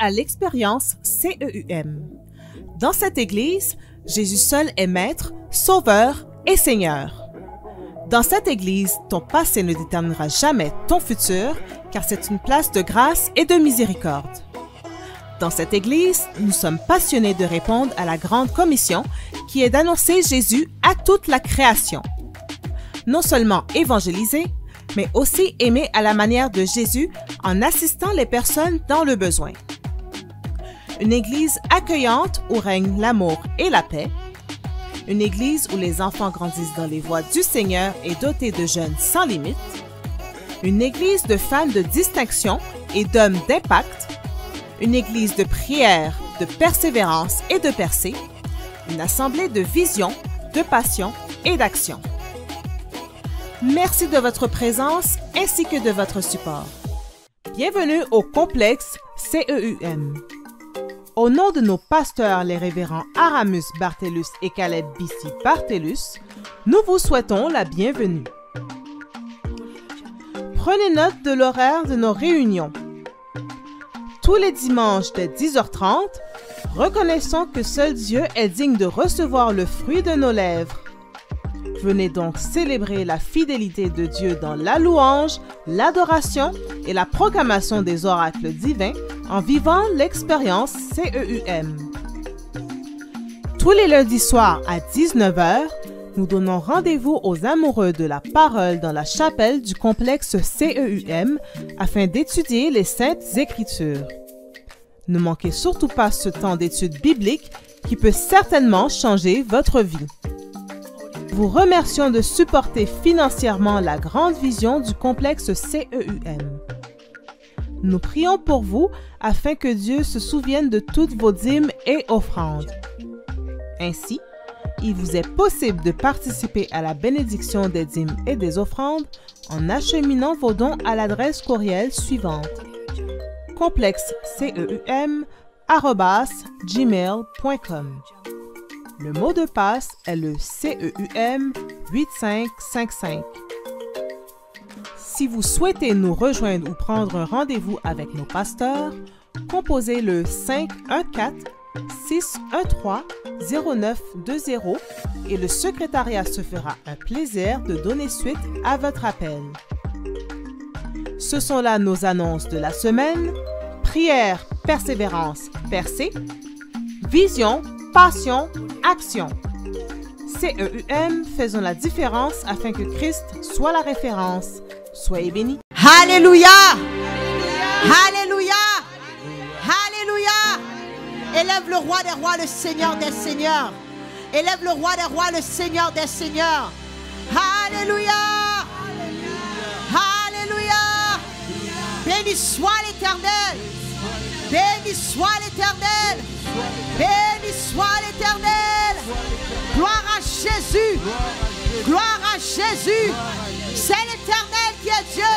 à l'expérience CEUM. Dans cette Église, Jésus seul est Maître, Sauveur et Seigneur. Dans cette Église, ton passé ne déterminera jamais ton futur, car c'est une place de grâce et de miséricorde. Dans cette Église, nous sommes passionnés de répondre à la grande commission qui est d'annoncer Jésus à toute la création. Non seulement évangéliser, mais aussi aimer à la manière de Jésus en assistant les personnes dans le besoin. Une Église accueillante où règne l'amour et la paix. Une Église où les enfants grandissent dans les voies du Seigneur et dotée de jeunes sans limite. Une Église de femmes de distinction et d'hommes d'impact. Une Église de prière, de persévérance et de percée. Une assemblée de vision, de passion et d'action. Merci de votre présence ainsi que de votre support. Bienvenue au complexe CEUM. Au nom de nos pasteurs, les révérends Aramus Bartellus et Caleb Bissi Bartellus, nous vous souhaitons la bienvenue. Prenez note de l'horaire de nos réunions. Tous les dimanches dès 10h30, reconnaissons que seul Dieu est digne de recevoir le fruit de nos lèvres. Venez donc célébrer la fidélité de Dieu dans la louange, l'adoration et la proclamation des oracles divins en vivant l'expérience CEUM. Tous les lundis soirs à 19h, nous donnons rendez-vous aux amoureux de la parole dans la chapelle du complexe CEUM afin d'étudier les Saintes Écritures. Ne manquez surtout pas ce temps d'étude biblique qui peut certainement changer votre vie. Vous remercions de supporter financièrement la grande vision du complexe CEUM. Nous prions pour vous afin que Dieu se souvienne de toutes vos dîmes et offrandes. Ainsi, il vous est possible de participer à la bénédiction des dîmes et des offrandes en acheminant vos dons à l'adresse courriel suivante: complexeceum@gmail.com. Le mot de passe est le CEUM 8555. Si vous souhaitez nous rejoindre ou prendre un rendez-vous avec nos pasteurs, composez le 514-613-0920 et le secrétariat se fera un plaisir de donner suite à votre appel. Ce sont là nos annonces de la semaine: prière, persévérance, percée, vision, passion, action. CEUM, faisons la différence afin que Christ soit la référence. Soyez bénis. Alléluia! Alléluia! Alléluia! Élève le roi des rois, le Seigneur des seigneurs. Élève le roi des rois, le Seigneur des seigneurs. Alléluia! Alléluia! Béni soit l'Éternel! Béni soit l'Éternel! Béni soit l'Éternel! Gloire à Jésus! Gloire à Jésus! C'est l'Éternel qui est Dieu!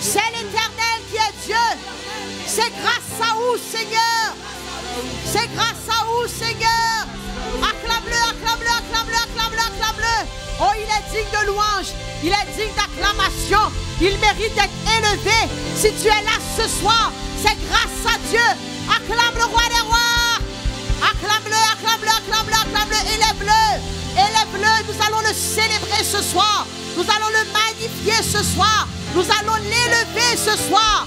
C'est l'Éternel qui est Dieu! C'est grâce à vous, Seigneur! C'est grâce à vous, Seigneur! Acclame-le, acclame-le, acclame-le, acclame-le, acclame-le! Oh, il est digne de louange! Il est digne d'acclamation! Il mérite d'être élevé! Si tu es là ce soir, c'est grâce à Dieu! Acclame le roi des rois! Acclame-le, acclame-le, acclame-le, acclame-le, élève-le, élève-le, nous allons le célébrer ce soir, nous allons le magnifier ce soir, nous allons l'élever ce soir.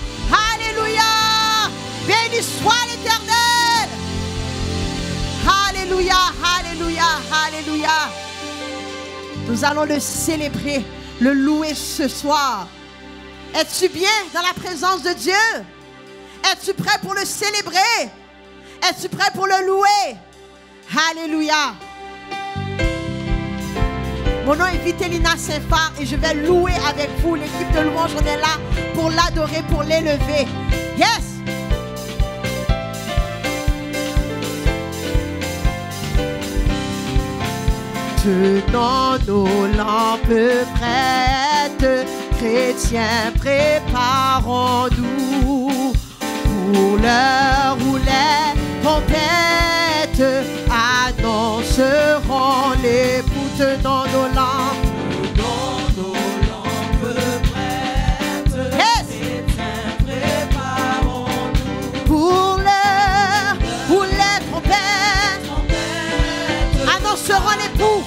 Alléluia, béni soit l'Éternel. Alléluia, alléluia, alléluia. Nous allons le célébrer, le louer ce soir. Es-tu bien dans la présence de Dieu? Es-tu prêt pour le célébrer? Es-tu prêt pour le louer? Alléluia. Mon nom est Vitellina Saint-Phare et je vais louer avec vous. L'équipe de louange, on est là pour l'adorer, pour l'élever. Yes! Tenons nos lampes prêtes, chrétiens, préparons-nous pour l'heure où les trompettes annonceront l'époux. Tenons nos lampes. Tenons nos lampes prêtes, Yes! chrétiens, préparons-nous Pour l'heure serons l'époux.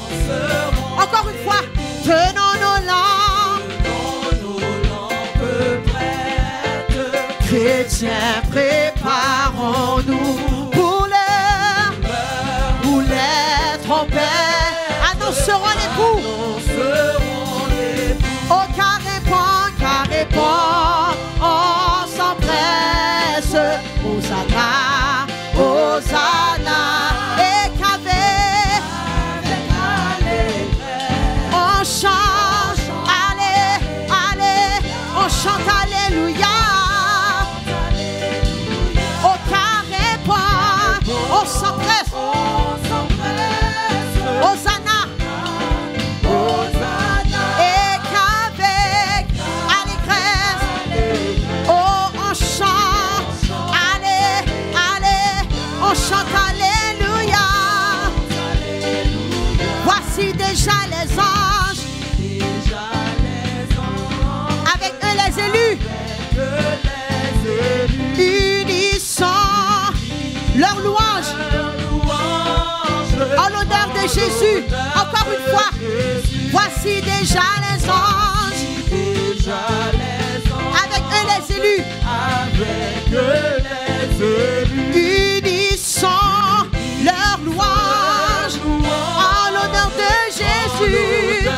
Encore une fois. Tenons nos lampes prêtes. Chrétiens, préparons-nous pour l'heure où les trompettes annonceront l'époux. Oh, car répond, on s'empresse. Hosanna, Hosanna, et qu'avec on chante, allez, on chante alléluia. Oh, car répond, on s'empresse. Hosanna, et qu'avec allégresse, oh, on chante, allez, on chante alléluia. Voici déjà les anges, avec eux les élus, unissant leur louange en l'honneur de Jésus. Encore une fois, voici déjà les anges, avec eux les élus, unissant leur louange en l'honneur de Jésus.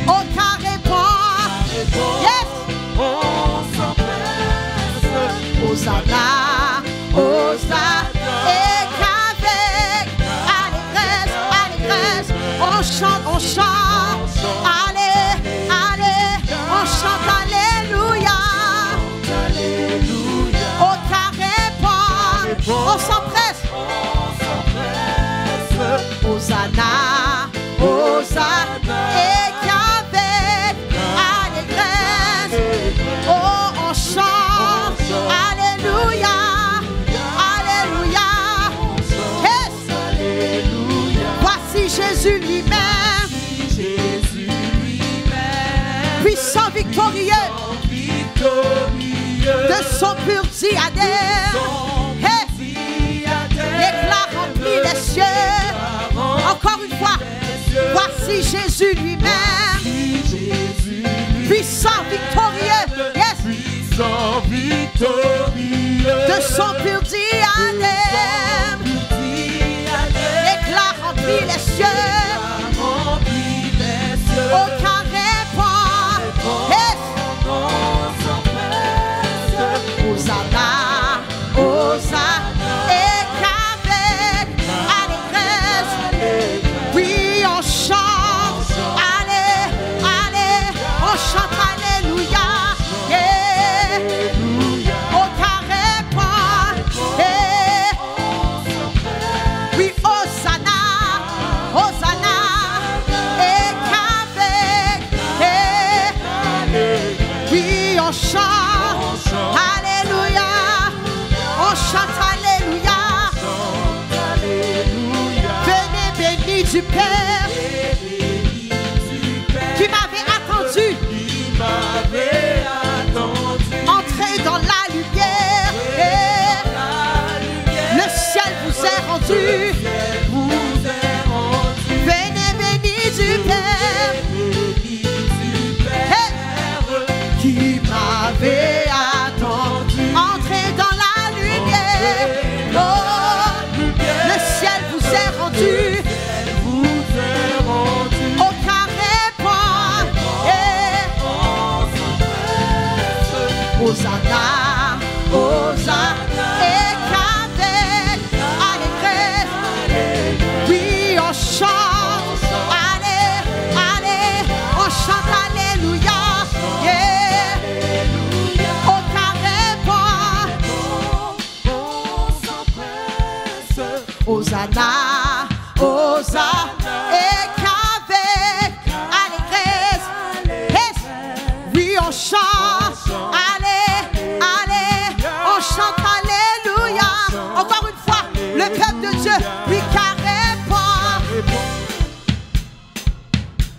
Oh, car répond, yes, Hosanna, Hosanna, et qu'avec allégresse, on chante, allez, on chante alléluia. Oh, car répond, on s'empresse. Hosanna, Hosanna, et qu'avec allégresse, oh, on chante, alléluia, alléluia, yes. Voici Jésus lui-même, puissant, victorieux, de son pur diadème, hey. L'éclat remplit les cieux. Encore une fois, voici Jésus lui-même, puissant, victorieux, yes. De son pur diadème, l'éclat remplit les cieux. Aucun répond, yes. Hosanna, Hosanna, et qu'avec allégresse, oui, on chante, allez, on chante alléluia, yeah. Aucun répond, yeah. Oui, Hosanna, Hosanna, et qu'avec, yeah. Oui, on chante, alléluia, on chante alléluia. Venez béni du Père qui m'avait attendu. Entrez dans la lumière et le ciel vous est rendu. Venez béni du Père qui m'avait attendu. Entrez dans la lumière. Oh, le ciel vous est rendu. Aucun répond. Hosanna, Hosanna, et qu'avec allégresse, oui, on chante, allez, on chante alléluia, yeah. Aucun répond. Hosanna, Hosanna, et qu'avec allégresse, yes, oui, on chante, allez, on chante alléluia. Encore une fois, le peuple de Dieu, oui, car répond.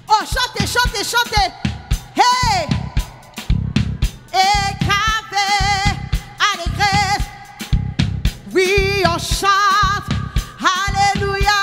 Oh, chantez, chantez, chantez, hey. Et qu'avec allégresse, oui, on chante alléluia.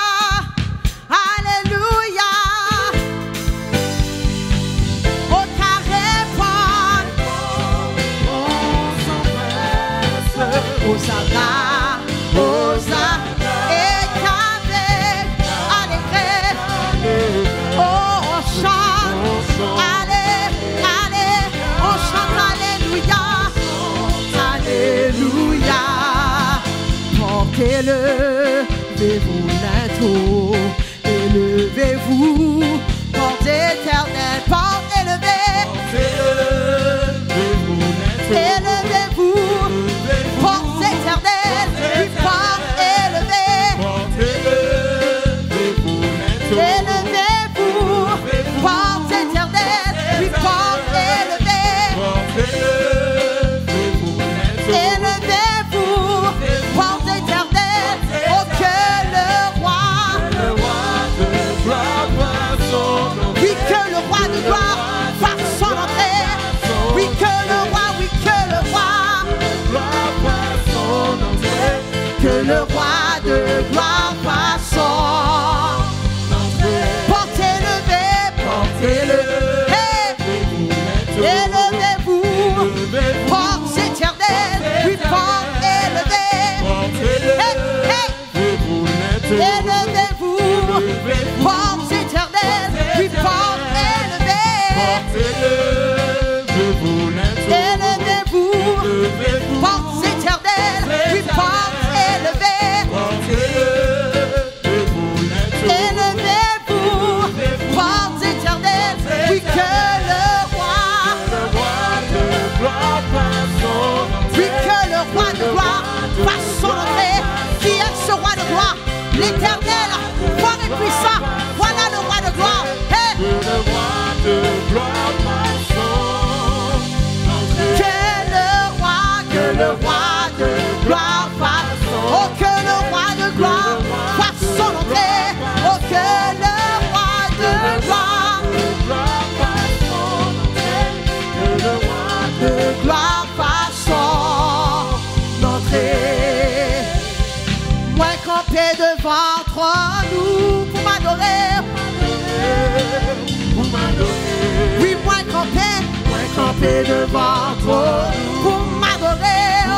Élevez-vous bientôt, élevez-vous, porte éternelle, porte élevée. Élevez-vous, porte éternelle, puis porte élevée. Élevez-vous, porte éternelle, puis porte élevée. Élevez-vous, porte éternelle, oh que le roi, oui que le roi de gloire fasse son entrée. Oui que le roi, que le roi de gloire fasse son entrée. Portez-le, élevez-vous, porte éternelle, puis porte élevée. Élevez-vous, porte éternelle, puis porte élevée. Élevez-vous, porte éternelle, puis porte élevée. Élevez-vous, porte éternelle, puis que le roi, puis que le roi de gloire fasse son entrée. Qui est ce roi de gloire? L'éternel, fort et puissant. Voilà le roi de gloire. Hey. Que le roi de gloire fasse. Oh que le roi de gloire fasse son entrée. Oh que le roi de gloire fasse son entrée. Moi campé devant nous pour m'adorer. Oui, moi campé devant toi pour m'adorer, au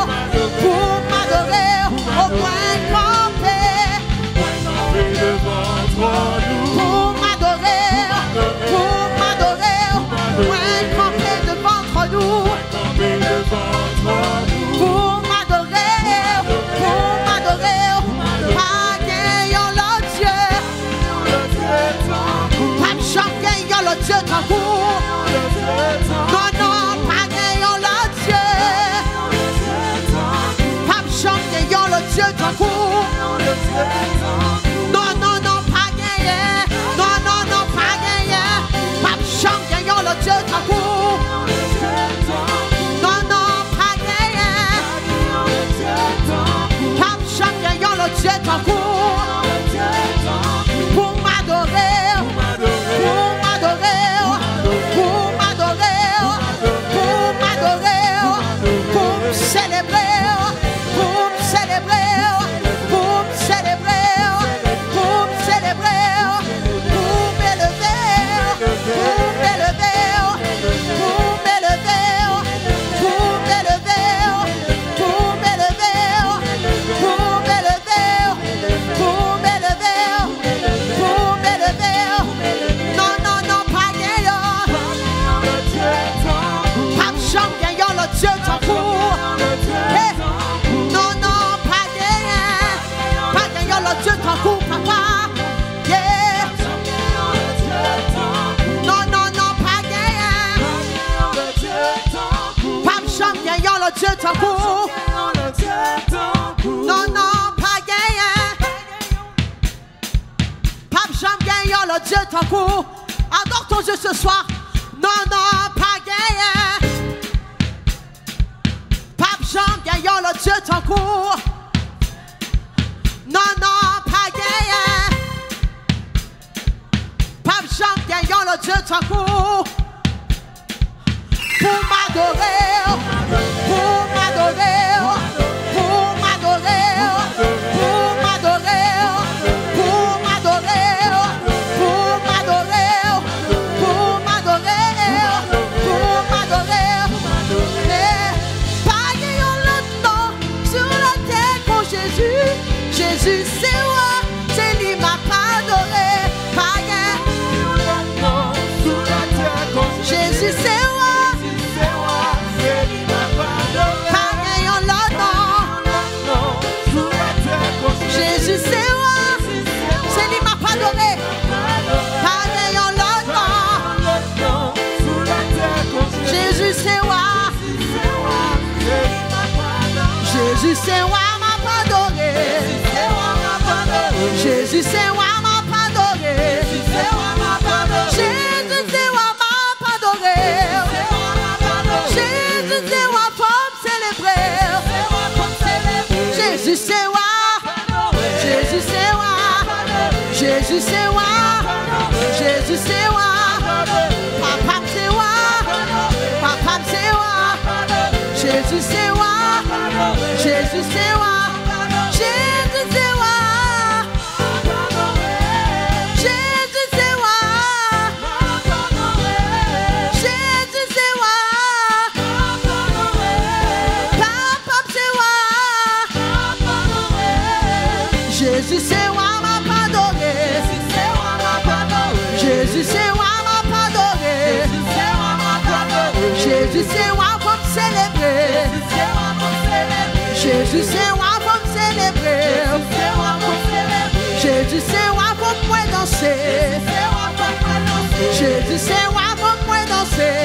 moins campé devant toi pour m'adorer, au moins campé devant nous pour m'adorer, pas gagnant le Dieu, pas chanter le Dieu tambour. Non, non, pas gagnant le Dieu. Pas chanter le Dieu tambour. Non, non, non, pas gagné. Non, non, non, pas gagné. Pas chanter le Dieu tambour. Non, non, pas gagné. Pas chanter le Dieu tambour. Pour m'adorer, pour m'adorer. Pour célébrer, pour Dieu tambour. Non, non, pas gagné. Pape Jean gagnant le Dieu tambour. Adore ton Dieu ce soir. Non, non, pas gagné. Pape Jean gagnant le Dieu tambour. Non, non, pas gagné. Pape Jean gagnant le Dieu tambour. Pour m'adorer, pour m'adorer, pour m'adorer, pour m'adorer, pour m'adorer, pour m'adorer, pour m'adorer, pour m'adorer. Pagayons le temps sur la terre pour Jésus. Jésus c'est moi, c'est lui m'a adoré. Pagayons le temps sur la terre pour Jésus c'est moi. Jésus, c'est moi, m'a pas adoré. Jésus, c'est moi, m'a pas adoré. Jésus, c'est moi, m'a pas adoré. Jésus, c'est moi, pour me célébrer. Jésus, c'est moi. Jésus, c'est moi. Jésus, c'est moi. Jésus, c'est moi. Papa, c'est moi. Papa, c'est moi. Jésus, c'est moi. Jésus, c'est moi. Jésus, c'est moi. Jésus, c'est moi. Jésus, c'est moi. Papa, c'est moi. Jésus, c'est moi, m'a pas adoré. Jésus, c'est moi, m'a pas adoré. Jésus, c'est moi, pour me célébrer. Jésus, c'est moi, pour me célébrer. Jésus, c'est moi, pour moi danser. Jésus, c'est moi, pour moi danser.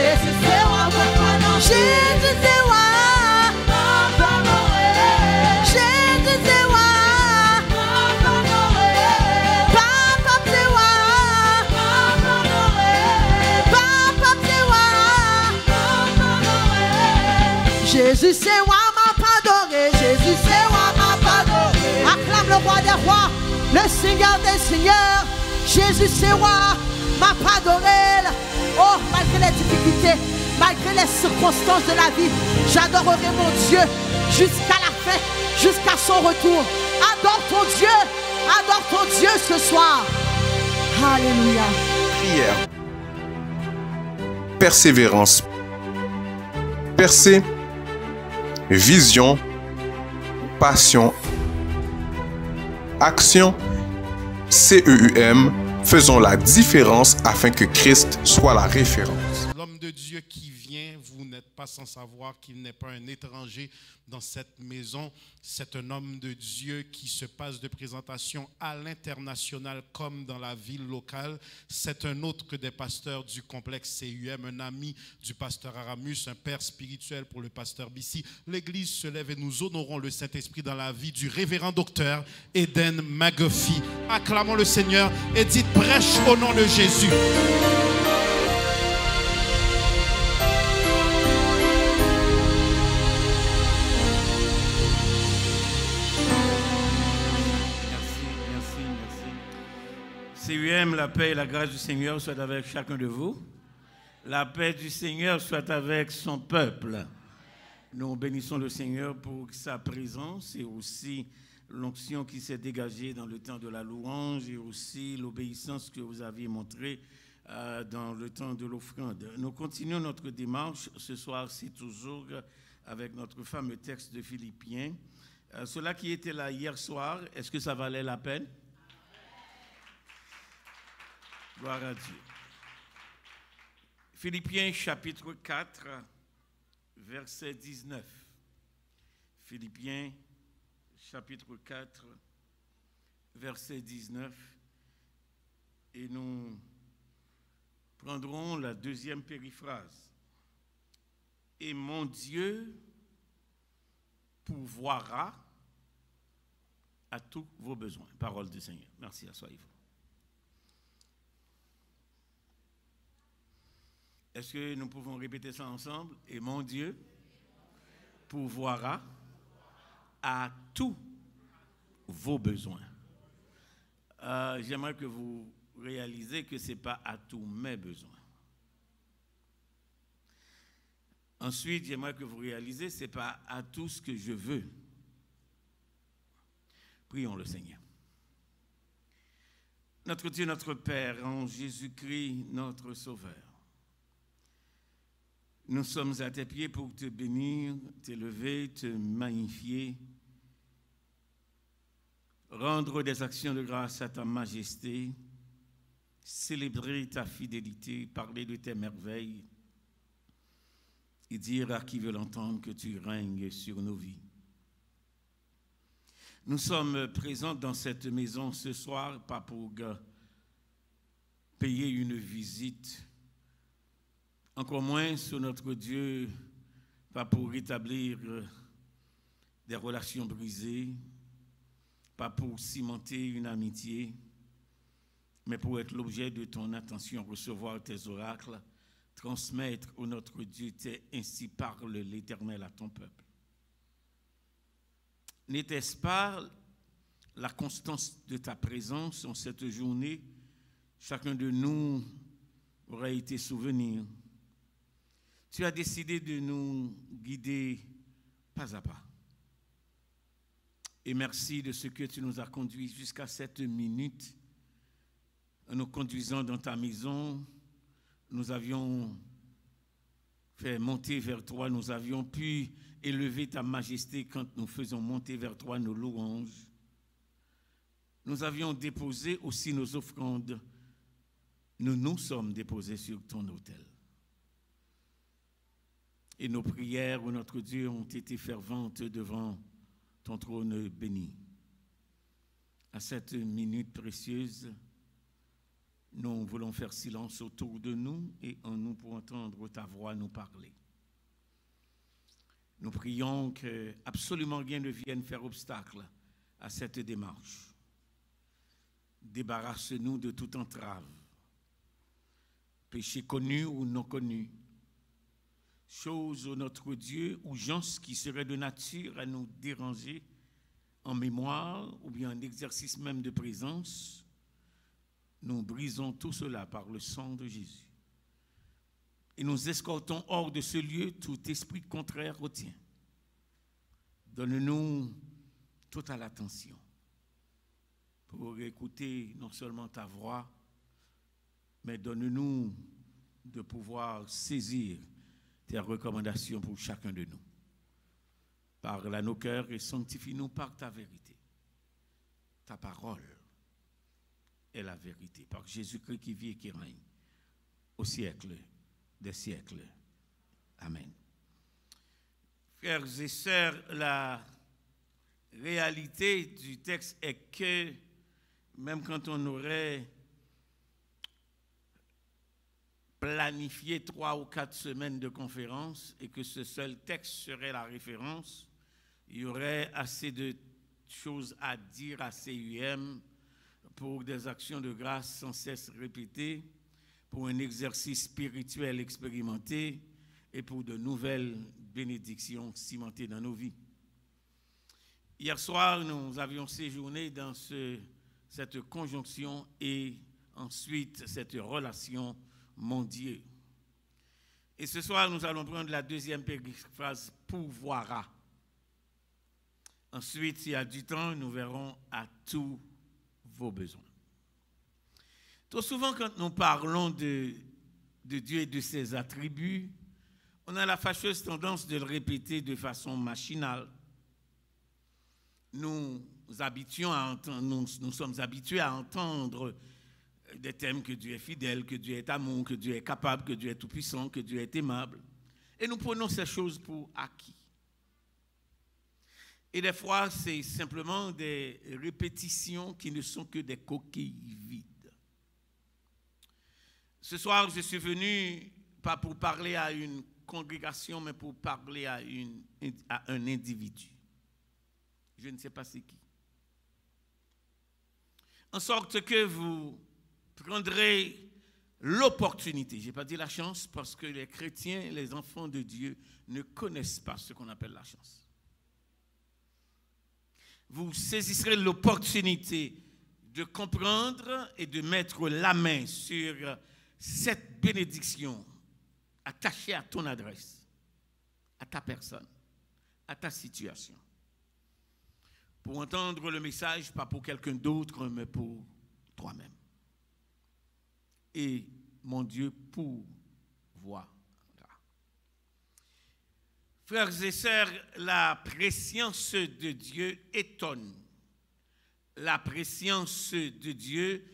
Jésus, c'est moi. Jésus, c'est moi. Papa, c'est moi. Papa, c'est moi. Jésus, c'est moi, m'a pas adoré. Jésus, c'est moi, m'a pas adoré. Acclame le roi des rois, le Seigneur des seigneurs. Jésus, c'est moi, m'a pas adoré. Oh, malgré les difficultés, malgré les circonstances de la vie, j'adorerai mon Dieu jusqu'à la fin, jusqu'à son retour. Adore ton Dieu ce soir. Alléluia. Prière. Persévérance. Percée. Vision. Passion. Action. CEUM. Faisons la différence afin que Christ soit la référence. L'homme de Dieu qui vient, vous n'êtes pas sans savoir qu'il n'est pas un étranger dans cette maison. C'est un homme de Dieu qui se passe de présentation à l'international comme dans la ville locale. C'est un autre des pasteurs du complexe CUM, un ami du pasteur Aramus, un père spirituel pour le pasteur Bissi. L'église se lève et nous honorons le Saint-Esprit dans la vie du révérend docteur Eden McGuffey. Acclamons le Seigneur et dites prêche au nom de Jésus. CUM, la paix et la grâce du Seigneur soient avec chacun de vous. La paix du Seigneur soit avec son peuple. Nous bénissons le Seigneur pour sa présence et aussi l'onction qui s'est dégagée dans le temps de la louange et aussi l'obéissance que vous aviez montrée dans le temps de l'offrande. Nous continuons notre démarche. Ce soir, c'est toujours avec notre fameux texte de Philippiens. Ceux-là qui étaient là hier soir, est-ce que ça valait la peine? Gloire à Dieu. Philippiens chapitre 4, verset 19. Philippiens chapitre 4, verset 19. Et nous prendrons la deuxième périphrase. Et mon Dieu pourvoira à tous vos besoins. Parole du Seigneur. Merci, asseyez-vous. Est-ce que nous pouvons répéter ça ensemble? Et mon Dieu pourvoira à tous vos besoins. J'aimerais que vous réalisez que ce n'est pas à tous mes besoins. Ensuite, j'aimerais que vous réalisez que ce n'est pas à tout ce que je veux. Prions le Seigneur. Notre Dieu, notre Père, en Jésus-Christ, notre Sauveur, nous sommes à tes pieds pour te bénir, t'élever, te magnifier, rendre des actions de grâce à ta majesté, célébrer ta fidélité, parler de tes merveilles et dire à qui veut l'entendre que tu règnes sur nos vies. Nous sommes présents dans cette maison ce soir, pas pour payer une visite, encore moins sur notre Dieu, pas pour rétablir des relations brisées, pas pour cimenter une amitié, mais pour être l'objet de ton attention, recevoir tes oracles, transmettre, ô notre Dieu, ainsi parle l'Éternel à ton peuple. N'était-ce pas la constance de ta présence en cette journée? Chacun de nous aurait été souvenir. Tu as décidé de nous guider pas à pas. Et merci de ce que tu nous as conduits jusqu'à cette minute. En nous conduisant dans ta maison, nous avions fait monter vers toi, nous avions pu élever ta majesté quand nous faisons monter vers toi nos louanges. Nous avions déposé aussi nos offrandes. Nous nous sommes déposés sur ton autel. Et nos prières, ô notre Dieu, ont été ferventes devant ton trône béni. À cette minute précieuse, nous voulons faire silence autour de nous et en nous pour entendre ta voix nous parler. Nous prions que absolument rien ne vienne faire obstacle à cette démarche. Débarrasse-nous de toute entrave, péché connu ou non connu, chose, ô notre Dieu, ou gens qui seraient de nature à nous déranger en mémoire ou bien en exercice même de présence. Nous brisons tout cela par le sang de Jésus. Et nous escortons hors de ce lieu tout esprit contraire au tien. Donne-nous totale attention pour écouter non seulement ta voix, mais donne-nous de pouvoir saisir tes recommandations pour chacun de nous. Parle à nos cœurs et sanctifie-nous par ta vérité. Ta parole est la vérité. Par Jésus-Christ qui vit et qui règne au siècle des siècles. Amen. Frères et sœurs, la réalité du texte est que même quand on aurait planifié 3 ou 4 semaines de conférence et que ce seul texte serait la référence, il y aurait assez de choses à dire à CUM pour des actions de grâce sans cesse répétées, pour un exercice spirituel expérimenté et pour de nouvelles bénédictions cimentées dans nos vies. Hier soir, nous avions séjourné dans cette conjonction et ensuite cette relation mon Dieu. Et ce soir, nous allons prendre la deuxième phrase, pourvoira. Ensuite, s'il y a du temps, nous verrons à tous vos besoins. Trop souvent, quand nous parlons de Dieu et de ses attributs, on a la fâcheuse tendance de le répéter de façon machinale. Nous sommes habitués à entendre des thèmes que Dieu est fidèle, que Dieu est amour, que Dieu est capable, que Dieu est tout-puissant, que Dieu est aimable. Et nous prenons ces choses pour acquis. Et des fois, c'est simplement des répétitions qui ne sont que des coquilles vides. Ce soir, je suis venu, pas pour parler à une congrégation, mais pour parler à un individu. Je ne sais pas c'est qui. En sorte que vous prendrez l'opportunité, je n'ai pas dit la chance, parce que les chrétiens, les enfants de Dieu, ne connaissent pas ce qu'on appelle la chance. Vous saisirez l'opportunité de comprendre et de mettre la main sur cette bénédiction attachée à ton adresse, à ta personne, à ta situation. Pour entendre le message, pas pour quelqu'un d'autre, mais pour toi-même. Et mon Dieu pourvoira. Frères et sœurs, la préscience de Dieu étonne. La préscience de Dieu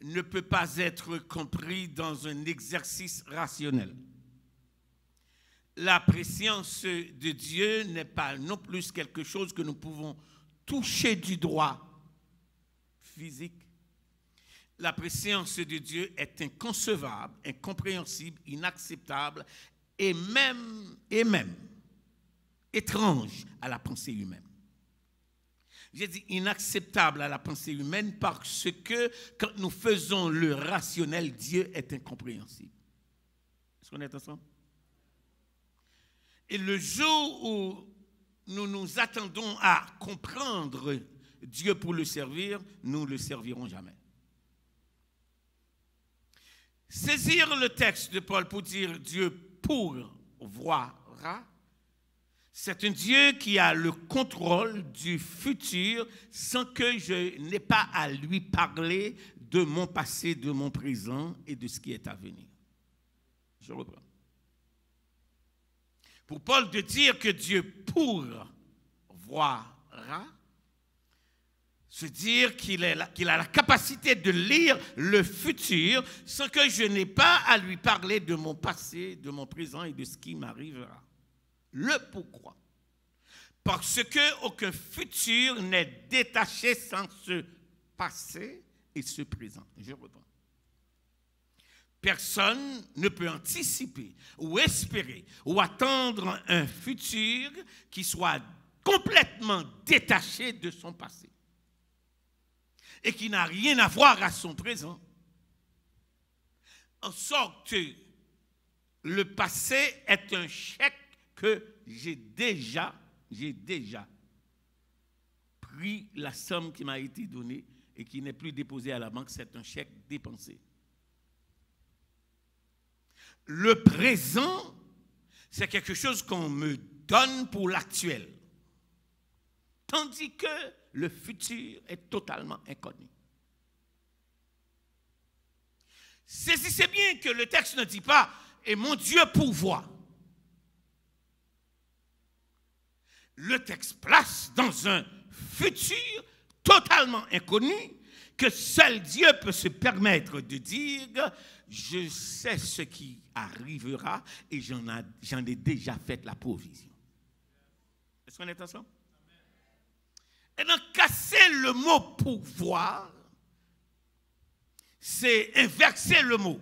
ne peut pas être comprise dans un exercice rationnel. La préscience de Dieu n'est pas non plus quelque chose que nous pouvons toucher du doigt physique. La préscience de Dieu est inconcevable, incompréhensible, inacceptable et même étrange à la pensée humaine. J'ai dit inacceptable à la pensée humaine parce que quand nous faisons le rationnel, Dieu est incompréhensible. Est-ce qu'on est ensemble? Et le jour où nous nous attendons à comprendre Dieu pour le servir, nous ne le servirons jamais. Saisir le texte de Paul pour dire Dieu pourvoira, c'est un Dieu qui a le contrôle du futur sans que je n'ai pas à lui parler de mon passé, de mon présent et de ce qui est à venir. Je reprends. Pour Paul, de dire que Dieu pourvoira, se dire qu'il a la capacité de lire le futur sans que je n'ai pas à lui parler de mon passé, de mon présent et de ce qui m'arrivera. Le pourquoi? Parce qu'aucun futur n'est détaché sans ce passé et ce présent. Je reprends. Personne ne peut anticiper ou espérer ou attendre un futur qui soit complètement détaché de son passé et qui n'a rien à voir à son présent. En sorte que le passé est un chèque que j'ai déjà pris la somme qui m'a été donnée et qui n'est plus déposée à la banque, c'est un chèque dépensé. Le présent, c'est quelque chose qu'on me donne pour l'actuel. Tandis que le futur est totalement inconnu. Saisissez bien que le texte ne dit pas « et mon Dieu pourvoit ». Le texte place dans un futur totalement inconnu que seul Dieu peut se permettre de dire « je sais ce qui arrivera et j'en ai déjà fait la provision ». Est-ce qu'on est ensemble? Et donc, casser le mot pouvoir, c'est inverser le mot.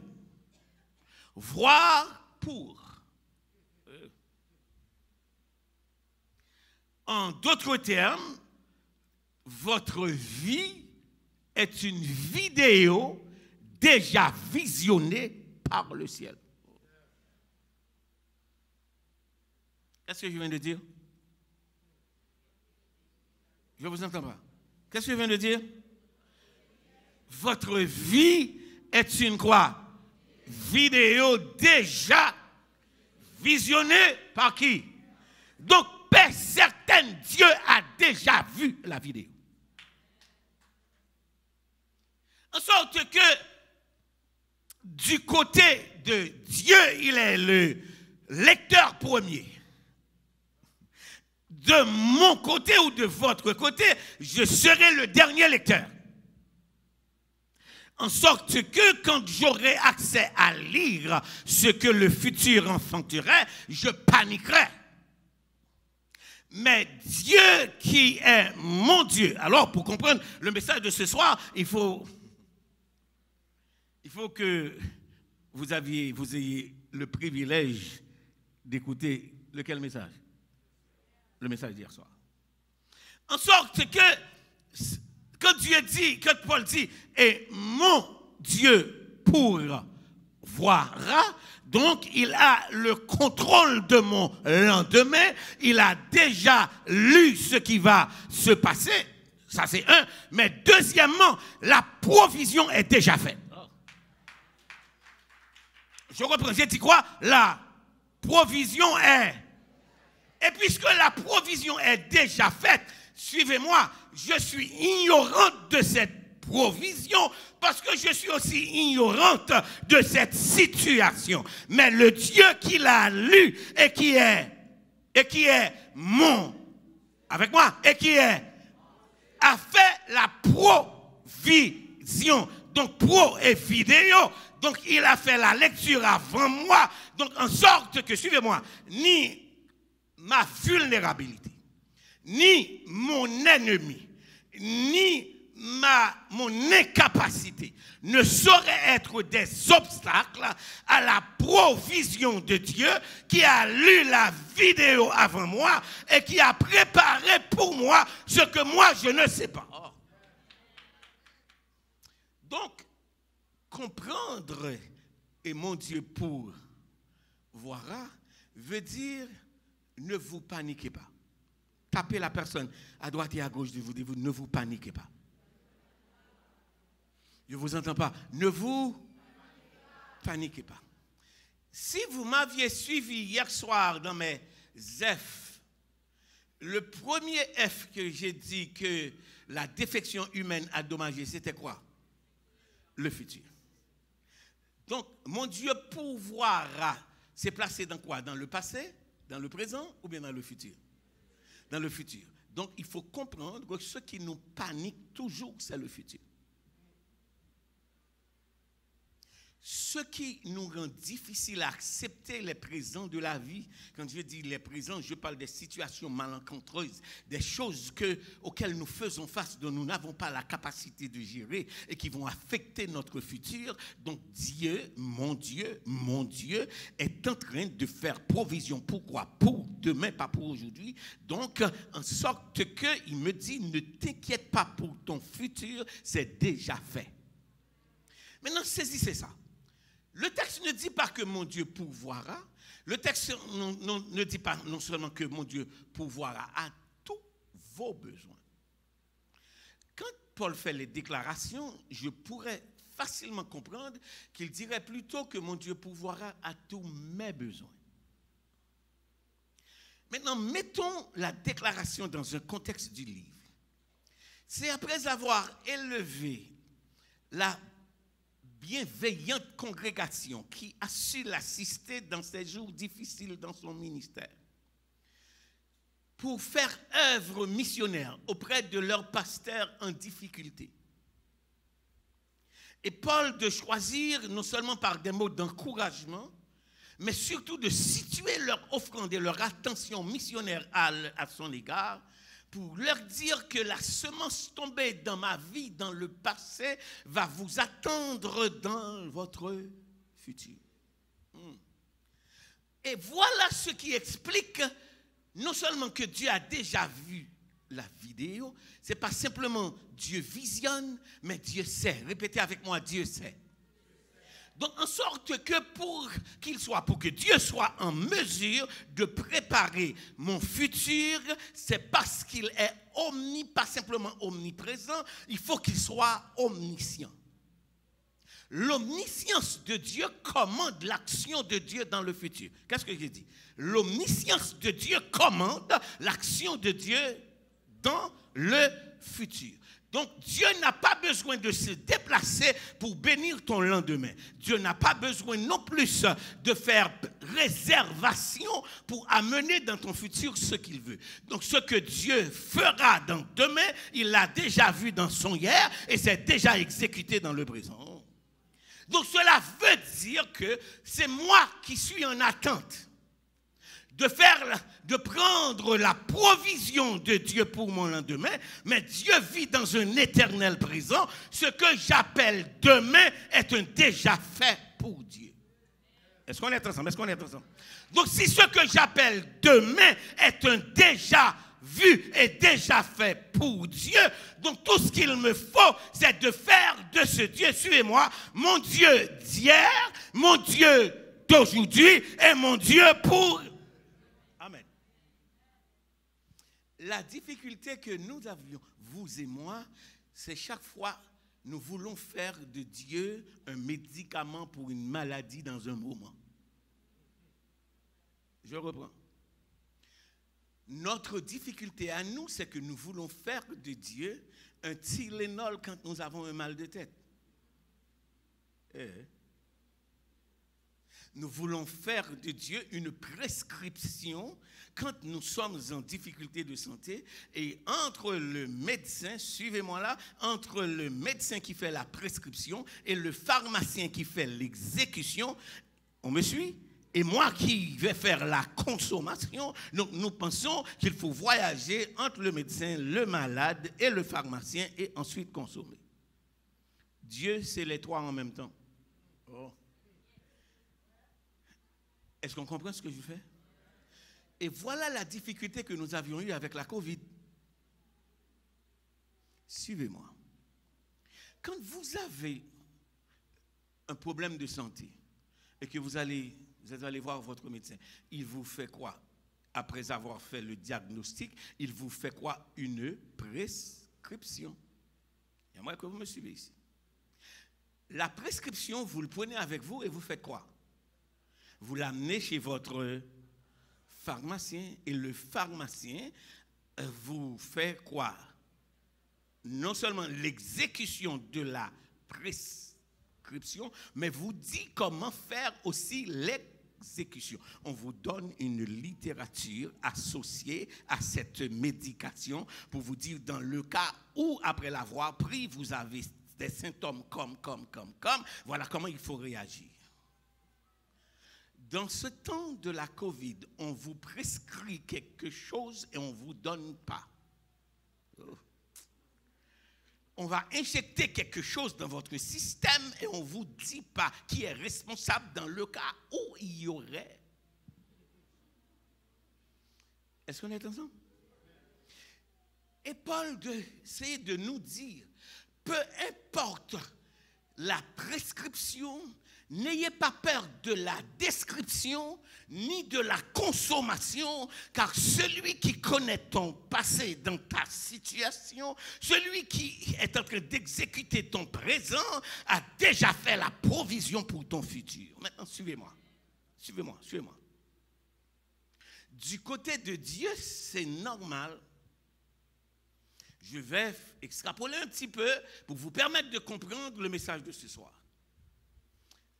Voir pour. En d'autres termes, votre vie est une vidéo déjà visionnée par le ciel. Qu'est-ce que je viens de dire? Je ne vous entends pas. Qu'est-ce que je viens de dire? Votre vie est une quoi? Vidéo déjà visionnée par qui? Donc, paix certaine, Dieu a déjà vu la vidéo. En sorte que, du côté de Dieu, il est le lecteur premier. De mon côté ou de votre côté, je serai le dernier lecteur. En sorte que quand j'aurai accès à lire ce que le futur enfanterait, je paniquerai. Mais Dieu qui est mon Dieu. Alors pour comprendre le message de ce soir, il faut que vous ayez le privilège d'écouter lequel message? Le message d'hier soir. En sorte que, quand Paul dit, et mon Dieu pourvoira, donc il a le contrôle de mon lendemain, il a déjà lu ce qui va se passer, ça c'est un, mais deuxièmement, la provision est déjà faite. Je reprends, j'ai dit quoi? La provision est... Et puisque la provision est déjà faite, suivez-moi, je suis ignorante de cette provision parce que je suis aussi ignorante de cette situation. Mais le Dieu qui l'a lu et qui est mon, avec moi, a fait la provision. Donc pro et vidéo. Donc il a fait la lecture avant moi. Donc en sorte que, suivez-moi, ni ma vulnérabilité, ni mon ennemi, ni mon incapacité ne saurait être des obstacles à la provision de Dieu qui a lu la vidéo avant moi et qui a préparé pour moi ce que moi je ne sais pas. Donc, comprendre et mon Dieu pourvoira veut dire ne vous paniquez pas. Tapez la personne à droite et à gauche de vous, ne vous paniquez pas. Je ne vous entends pas. Ne vous paniquez pas. Si vous m'aviez suivi hier soir dans mes F, le premier F que j'ai dit que la défection humaine a dommagé, c'était quoi? Le futur. Donc, mon Dieu pourvoira, c'est placé dans quoi? Dans le passé, dans le présent ou bien dans le futur? Dans le futur. Donc, il faut comprendre que ce qui nous panique toujours, c'est le futur. Ce qui nous rend difficile à accepter les présents de la vie, quand je dis les présents, je parle des situations malencontreuses, des choses auxquelles nous faisons face, dont nous n'avons pas la capacité de gérer et qui vont affecter notre futur. Donc Dieu, mon Dieu, est en train de faire provision. Pourquoi? Pour demain, pas pour aujourd'hui. Donc, en sorte qu'il me dit, ne t'inquiète pas pour ton futur, c'est déjà fait. Maintenant, saisissez ça. Le texte ne dit pas que mon Dieu pourvoira. Le texte ne dit pas non seulement que mon Dieu pourvoira à tous vos besoins. Quand Paul fait les déclarations, je pourrais facilement comprendre qu'il dirait plutôt que mon Dieu pourvoira à tous mes besoins. Maintenant, mettons la déclaration dans un contexte du livre. C'est après avoir élevé la bienveillante congrégation qui a su l'assister dans ces jours difficiles dans son ministère pour faire œuvre missionnaire auprès de leurs pasteurs en difficulté. Et Paul de choisir non seulement par des mots d'encouragement, mais surtout de situer leur offrande et leur attention missionnaire à son égard, pour leur dire que la semence tombée dans ma vie, dans le passé, va vous attendre dans votre futur. Et voilà ce qui explique non seulement que Dieu a déjà vu la vidéo, ce n'est pas simplement Dieu visionne, mais Dieu sait. Répétez avec moi, Dieu sait. Donc, en sorte que pour que Dieu soit en mesure de préparer mon futur, c'est parce qu'il est pas simplement omniprésent, il faut qu'il soit omniscient. L'omniscience de Dieu commande l'action de Dieu dans le futur. Qu'est-ce que j'ai dit? L'omniscience de Dieu commande l'action de Dieu dans le futur. Donc, Dieu n'a pas besoin de se déplacer pour bénir ton lendemain. Dieu n'a pas besoin non plus de faire réservation pour amener dans ton futur ce qu'il veut. Donc, ce que Dieu fera dans demain, il l'a déjà vu dans son hier et c'est déjà exécuté dans le présent. Donc, cela veut dire que c'est moi qui suis en attente de prendre la provision de Dieu pour mon lendemain, mais Dieu vit dans un éternel présent. Ce que j'appelle demain est un déjà fait pour Dieu. Est-ce qu'on est ensemble? Donc si ce que j'appelle demain est un déjà vu et déjà fait pour Dieu, donc tout ce qu'il me faut, c'est de faire de ce Dieu, suivez-moi, mon Dieu d'hier, mon Dieu d'aujourd'hui et mon Dieu pour... Amen. La difficulté que nous avions, vous et moi, c'est chaque fois nous voulons faire de Dieu un médicament pour une maladie dans un moment. Je reprends. Notre difficulté à nous, c'est que nous voulons faire de Dieu un Tylenol quand nous avons un mal de tête. Nous voulons faire de Dieu une prescription quand nous sommes en difficulté de santé et entre le médecin, suivez-moi là, entre le médecin qui fait la prescription et le pharmacien qui fait l'exécution, on me suit? Et moi qui vais faire la consommation, donc nous pensons qu'il faut voyager entre le médecin, le malade et le pharmacien et ensuite consommer. Dieu, c'est les trois en même temps. Oh. Est-ce qu'on comprend ce que je fais? Et voilà la difficulté que nous avions eue avec la Covid. Suivez-moi. Quand vous avez un problème de santé et que vous allez voir votre médecin, il vous fait quoi? Après avoir fait le diagnostic, il vous fait quoi? Une prescription. J'aimerais que vous me suivez ici. La prescription, vous le prenez avec vous et vous faites quoi? Vous l'amenez chez votre pharmacien et le pharmacien vous fait quoi? Non seulement l'exécution de la prescription, mais vous dit comment faire aussi l'exécution. On vous donne une littérature associée à cette médication pour vous dire dans le cas où, après l'avoir pris, vous avez des symptômes comme, voilà comment il faut réagir. Dans ce temps de la Covid, on vous prescrit quelque chose et on ne vous donne pas. On va injecter quelque chose dans votre système et on ne vous dit pas qui est responsable dans le cas où il y aurait. Est-ce qu'on est ensemble? Et Paul essaie de nous dire, peu importe la prescription, n'ayez pas peur de la description ni de la consommation, car celui qui connaît ton passé dans ta situation, celui qui est en train d'exécuter ton présent, a déjà fait la provision pour ton futur. Maintenant, suivez-moi. Du côté de Dieu, c'est normal. Je vais extrapoler un petit peu pour vous permettre de comprendre le message de ce soir.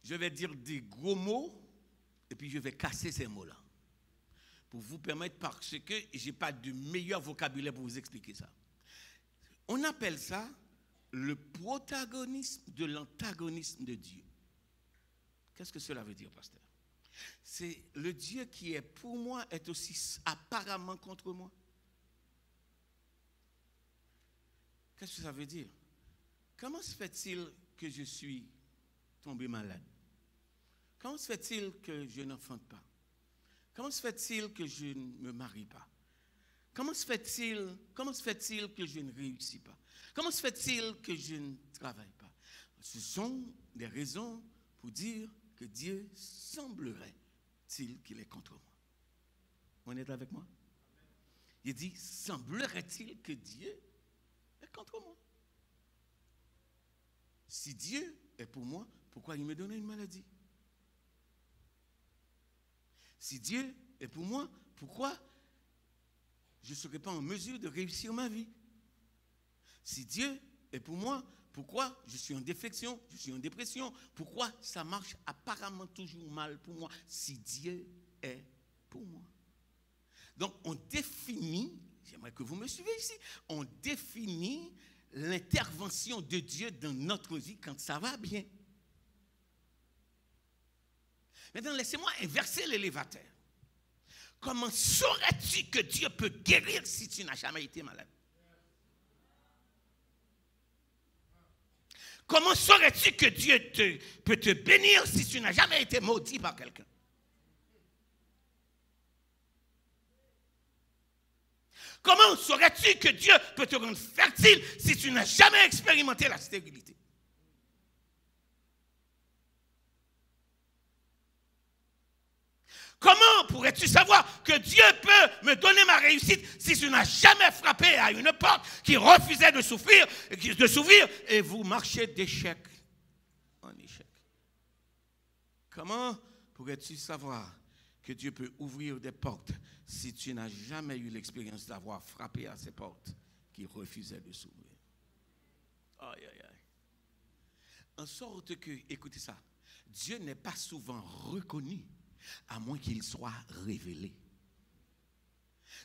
Je vais dire des gros mots et puis je vais casser ces mots-là pour vous permettre, parce que je n'ai pas de meilleur vocabulaire pour vous expliquer ça. On appelle ça le protagonisme de l'antagonisme de Dieu. Qu'est-ce que cela veut dire, pasteur? C'est le Dieu qui est pour moi est aussi apparemment contre moi. Qu'est-ce que ça veut dire? Comment se fait-il que je suis tombé malade? Comment se fait-il que je n'enfante pas? Comment se fait-il que je ne me marie pas? Comment se fait-il que je ne réussis pas? Comment se fait-il que je ne travaille pas? Ce sont des raisons pour dire que Dieu semblerait-il qu'il est contre moi. On est avec moi? Il dit, semblerait-il que Dieu est contre moi? Si Dieu est pour moi, pourquoi il me donne une maladie? Si Dieu est pour moi, pourquoi je ne serai pas en mesure de réussir ma vie? Si Dieu est pour moi, pourquoi je suis en défection, je suis en dépression? Pourquoi ça marche apparemment toujours mal pour moi? Si Dieu est pour moi. Donc on définit, j'aimerais que vous me suivez ici, on définit l'intervention de Dieu dans notre vie quand ça va bien. Maintenant, laissez-moi inverser l'élévateur. Comment saurais-tu que Dieu peut guérir si tu n'as jamais été malade? Comment saurais-tu que Dieu peut te bénir si tu n'as jamais été maudit par quelqu'un? Comment saurais-tu que Dieu peut te rendre fertile si tu n'as jamais expérimenté la stérilité? Comment pourrais-tu savoir que Dieu peut me donner ma réussite si tu n'as jamais frappé à une porte qui refusait de s'ouvrir et vous marchez d'échec en échec? Comment pourrais-tu savoir que Dieu peut ouvrir des portes si tu n'as jamais eu l'expérience d'avoir frappé à ces portes qui refusaient de s'ouvrir? Aïe, aïe, aïe. En sorte que, écoutez ça, Dieu n'est pas souvent reconnu à moins qu'il soit révélé.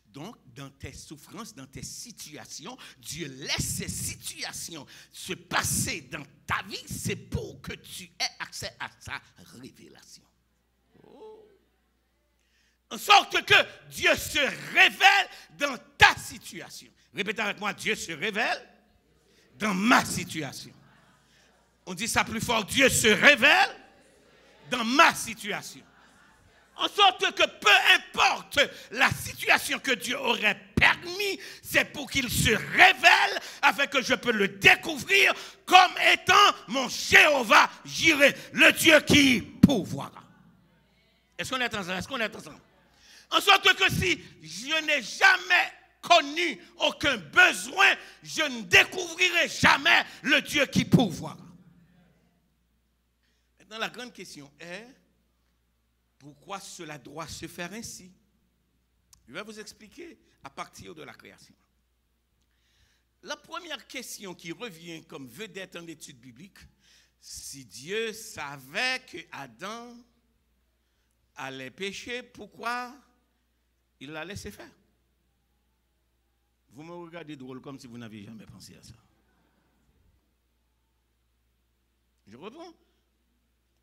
Donc, dans tes souffrances, dans tes situations, Dieu laisse ces situations se passer dans ta vie, c'est pour que tu aies accès à sa révélation. Oh. En sorte que Dieu se révèle dans ta situation. Répétez avec moi, Dieu se révèle dans ma situation. On dit ça plus fort, Dieu se révèle dans ma situation. En sorte que peu importe la situation que Dieu aurait permis, c'est pour qu'il se révèle afin que je peux le découvrir comme étant mon Jéhovah Jireh, le Dieu qui pourvoira. Est-ce qu'on est ensemble? Est-ce qu'on est ensemble? En sorte que si je n'ai jamais connu aucun besoin, je ne découvrirai jamais le Dieu qui pourvoira. Maintenant, la grande question est, pourquoi cela doit se faire ainsi? Je vais vous expliquer à partir de la création. La première question qui revient comme vedette en étude biblique, si Dieu savait que Adam allait pécher, pourquoi il l'a laissé faire? Vous me regardez drôle comme si vous n'aviez jamais pensé à ça. Je reprends.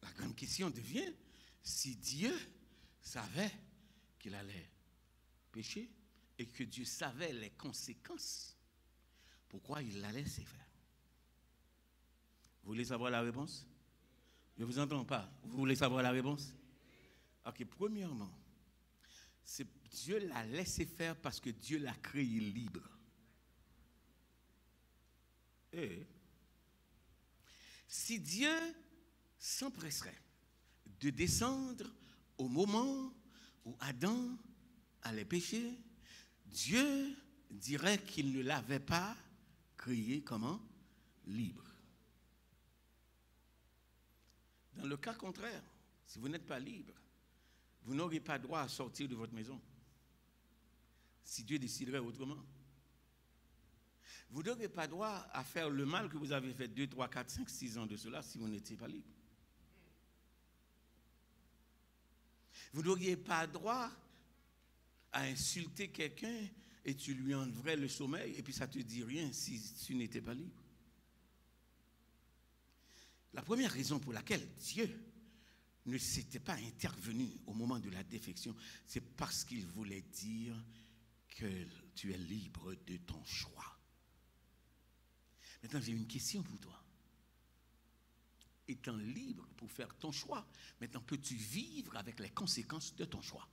La grande question devient, si Dieu savait qu'il allait pécher et que Dieu savait les conséquences, pourquoi il l'a laissé faire? Vous voulez savoir la réponse? Je ne vous entends pas. Vous voulez savoir la réponse? Ok, premièrement, Dieu l'a laissé faire parce que Dieu l'a créé libre. Et si Dieu s'empresserait de descendre au moment où Adam allait pécher, Dieu dirait qu'il ne l'avait pas créé comment? Libre. Dans le cas contraire, si vous n'êtes pas libre, vous n'aurez pas droit à sortir de votre maison. Si Dieu déciderait autrement. Vous n'aurez pas droit à faire le mal que vous avez fait 2, 3, 4, 5, 6 ans de cela si vous n'étiez pas libre. Vous n'auriez pas droit à insulter quelqu'un et tu lui enlèverais le sommeil et puis ça ne te dit rien si tu n'étais pas libre. La première raison pour laquelle Dieu ne s'était pas intervenu au moment de la défection, c'est parce qu'il voulait dire que tu es libre de ton choix. Maintenant, j'ai une question pour toi. Étant libre pour faire ton choix, maintenant peux-tu vivre avec les conséquences de ton choix?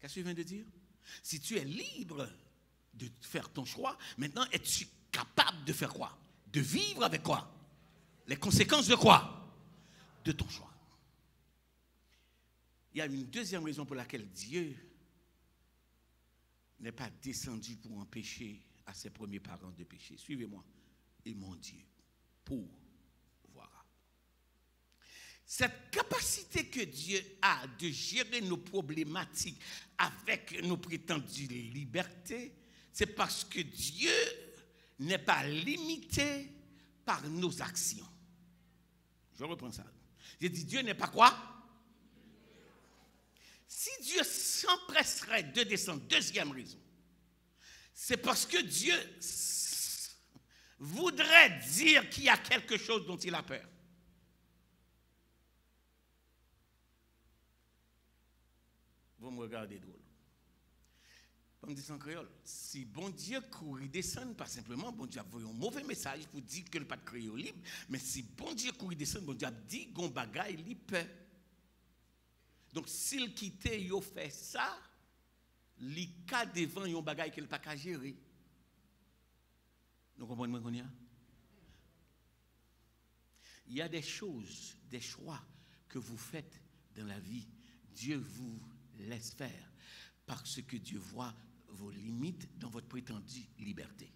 Qu'est-ce que je viens de dire? Si tu es libre de faire ton choix, maintenant es-tu capable de faire quoi? De vivre avec quoi? Les conséquences de quoi? De ton choix. Il y a une deuxième raison pour laquelle Dieu n'est pas descendu pour empêcher à ses premiers parents de pécher. Suivez-moi. Et mon Dieu pourvoira. Cette capacité que Dieu a de gérer nos problématiques avec nos prétendues libertés, c'est parce que Dieu n'est pas limité par nos actions. Je reprends ça. J'ai dit Dieu n'est pas quoi? Si Dieu s'empresserait de descendre, deuxième raison, c'est parce que Dieu voudrait dire qu'il y a quelque chose dont il a peur. Vous me regardez drôle. Comme dit en créole, si bon Dieu courir descendre, pas simplement, bon Dieu a envoyé un mauvais message pour dire que le pas de créer au libre, mais si bon Dieu courir descendre, bon Dieu a dit qu'on bagaille li peur. Donc s'il quittait, il fait ça, li ka devant yon bagaille qu'il pas qu'à gérer. Nous comprenons qu'on y a? Il y a des choses, des choix que vous faites dans la vie. Dieu vous laisse faire parce que Dieu voit vos limites dans votre prétendue liberté.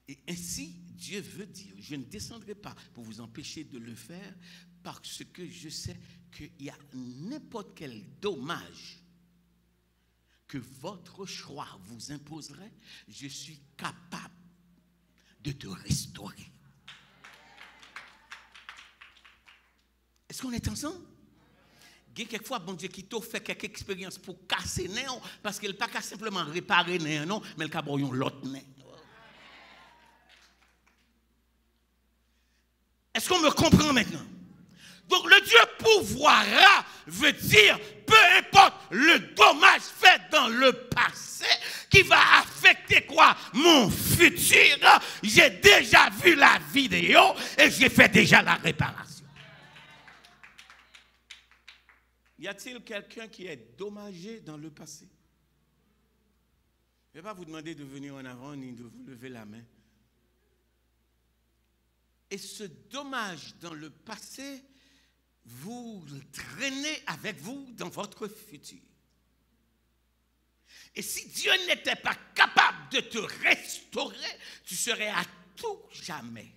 Et ainsi, Dieu veut dire, je ne descendrai pas pour vous empêcher de le faire parce que je sais qu'il y a n'importe quel dommage que votre choix vous imposerait, je suis capable de te restaurer. Est-ce qu'on est ensemble? Quelquefois, bon Dieu, qui t'a fait quelques expériences pour casser néon, parce qu'il n'a pas qu'à simplement réparer néon, non, mais il a brouillon l'autre néon. Est-ce qu'on me comprend maintenant? Donc le Dieu pourvoira veut dire, peu importe le dommage fait dans le passé, qui va affecter quoi? Mon futur. J'ai déjà vu la vidéo et j'ai fait déjà la réparation. Y a-t-il quelqu'un qui est dommagé dans le passé? Je ne vais pas vous demander de venir en avant ni de vous lever la main. Et ce dommage dans le passé, vous le traînez avec vous dans votre futur. Et si Dieu n'était pas capable de te restaurer, tu serais à tout jamais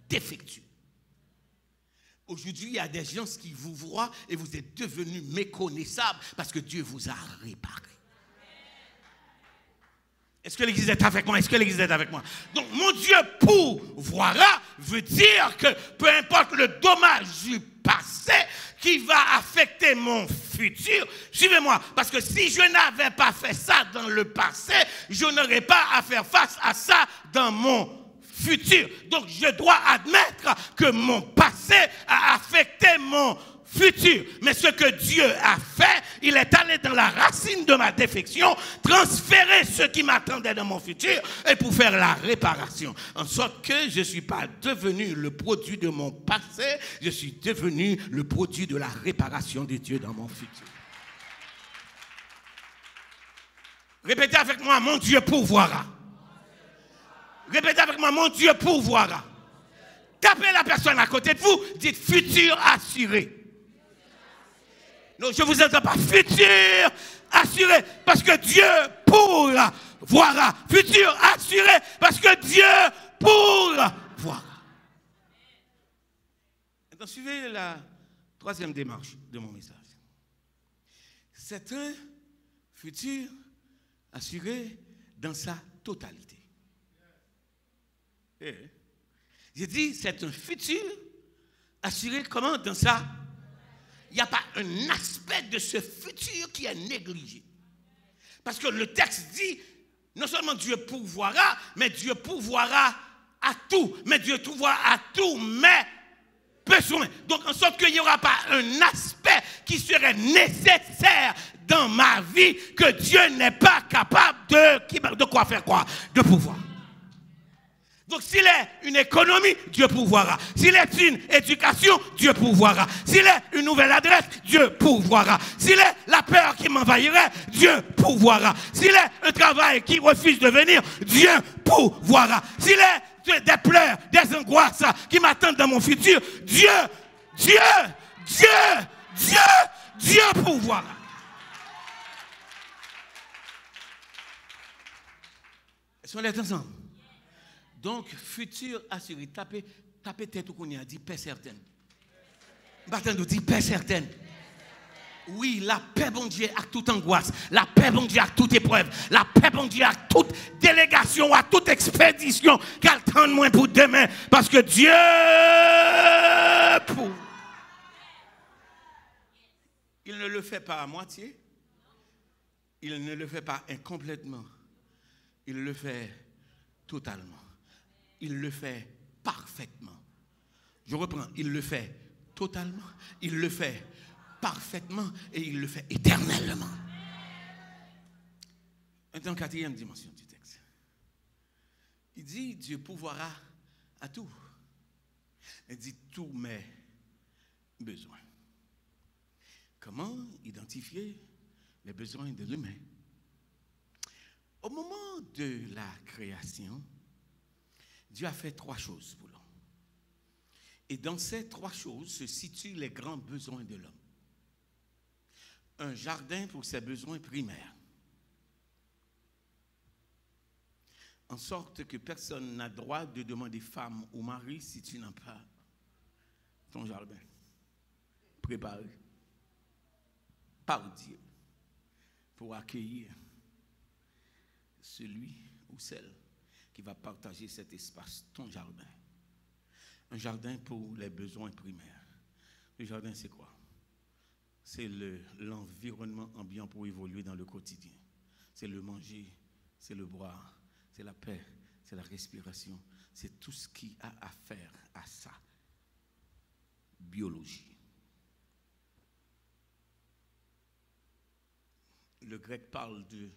défectueux. Aujourd'hui, il y a des gens qui vous voient et vous êtes devenus méconnaissables parce que Dieu vous a réparé. Est-ce que l'église est avec moi? Est-ce que l'église est avec moi? Donc, mon Dieu pourvoira veut dire que peu importe le dommage du passé qui va affecter mon futur, suivez-moi, parce que si je n'avais pas fait ça dans le passé, je n'aurais pas à faire face à ça dans mon futur. Donc, je dois admettre que mon passé a affecté mon futur. Mais ce que Dieu a fait, il est allé dans la racine de ma défection, transférer ce qui m'attendait dans mon futur et pour faire la réparation. En sorte que je ne suis pas devenu le produit de mon passé, je suis devenu le produit de la réparation de Dieu dans mon futur. Répétez avec moi, mon Dieu pourvoira. Répétez avec moi, mon Dieu pourvoira. Tapez la personne à côté de vous, dites futur assuré. Non, je ne vous entends pas. Futur assuré, parce que Dieu pourvoira. Futur assuré, parce que Dieu pourvoira. Maintenant, suivez la troisième démarche de mon message. C'est un futur assuré dans sa totalité. J'ai dit, c'est un futur assuré comment? Dans sa... Il n'y a pas un aspect de ce futur qui est négligé. Parce que le texte dit, non seulement Dieu pourvoira, mais Dieu pourvoira à tout. Mais Dieu pourvoira à tout, mais besoin. Donc, en sorte qu'il n'y aura pas un aspect qui serait nécessaire dans ma vie que Dieu n'est pas capable de quoi faire quoi? De pouvoir. Donc s'il est une économie, Dieu pourvoira. S'il est une éducation, Dieu pourvoira. S'il est une nouvelle adresse, Dieu pourvoira. S'il est la peur qui m'envahirait, Dieu pourvoira. S'il est un travail qui refuse de venir, Dieu pourvoira. S'il est des pleurs, des angoisses qui m'attendent dans mon futur, Dieu pourvoira. Est-ce qu'on est ensemble? Donc, futur assuré. Tapez tête ou qu'on y a dit paix certaine. Bâton nous dit paix certaine. Oui, la paix bon Dieu à toute angoisse, la paix bon Dieu à toute épreuve, la paix bon Dieu à toute délégation, à toute expédition qu'attend moins pour demain, parce que Dieu pour. Il ne le fait pas à moitié, il ne le fait pas incomplètement, il le fait totalement. Il le fait parfaitement. Je reprends, il le fait totalement, il le fait parfaitement et il le fait éternellement. Maintenant, quatrième dimension du texte. Il dit, Dieu pourvoira à tout. Il dit, tous mes besoins. Comment identifier les besoins de l'humain? Au moment de la création, Dieu a fait trois choses pour l'homme. Et dans ces trois choses se situent les grands besoins de l'homme. Un jardin pour ses besoins primaires. En sorte que personne n'a droit de demander femme ou mari si tu n'as pas ton jardin préparé par Dieu pour accueillir celui ou celle qui va partager cet espace, ton jardin. Un jardin pour les besoins primaires. Le jardin, c'est quoi? C'est l'environnement ambiant pour évoluer dans le quotidien. C'est le manger, c'est le boire, c'est la paix, c'est la respiration. C'est tout ce qui a à faire à ça. biologie. Le grec parle de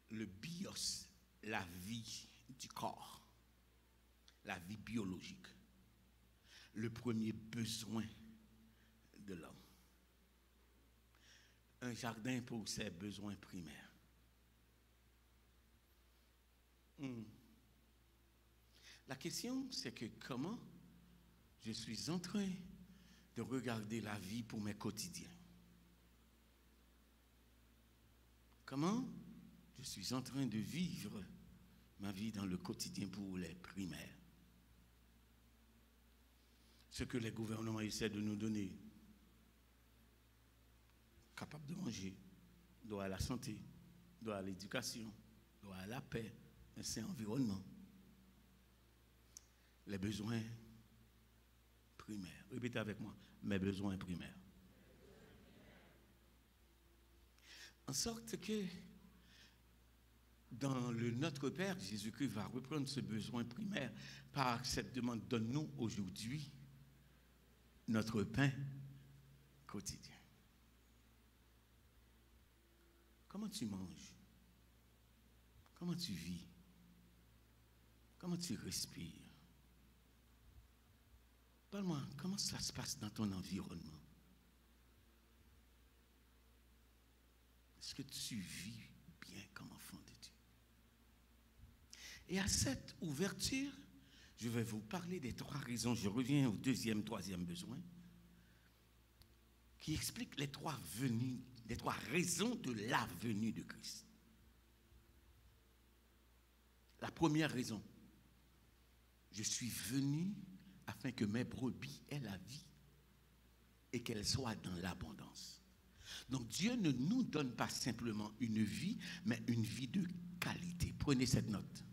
le bios, la vie du corps, la vie biologique, le premier besoin de l'homme. Un jardin pour ses besoins primaires. La question, c'est que comment je suis en train de regarder la vie pour mes quotidiens. Comment je suis en train de vivre ma vie dans le quotidien pour les primaires. Ce que les gouvernements essaient de nous donner. Capable de manger, droit à la santé, droit à l'éducation, droit à la paix, un sain environnement. Les besoins primaires. Répétez avec moi, mes besoins primaires. En sorte que dans le Notre Père, Jésus-Christ va reprendre ce besoin primaire par cette demande: donne-nous aujourd'hui notre pain quotidien. Comment tu manges? Comment tu vis? Comment tu respires? Parle-moi, comment ça se passe dans ton environnement? Est-ce que tu vis bien comme enfant de Dieu? Et à cette ouverture, je vais vous parler des 3 raisons. Je reviens au 2e, 3e besoin, qui explique les 3 raisons de la venue de Christ. La première raison: je suis venu afin que mes brebis aient la vie et qu'elles soient dans l'abondance. Donc Dieu ne nous donne pas simplement une vie, mais une vie de qualité. Prenez cette note.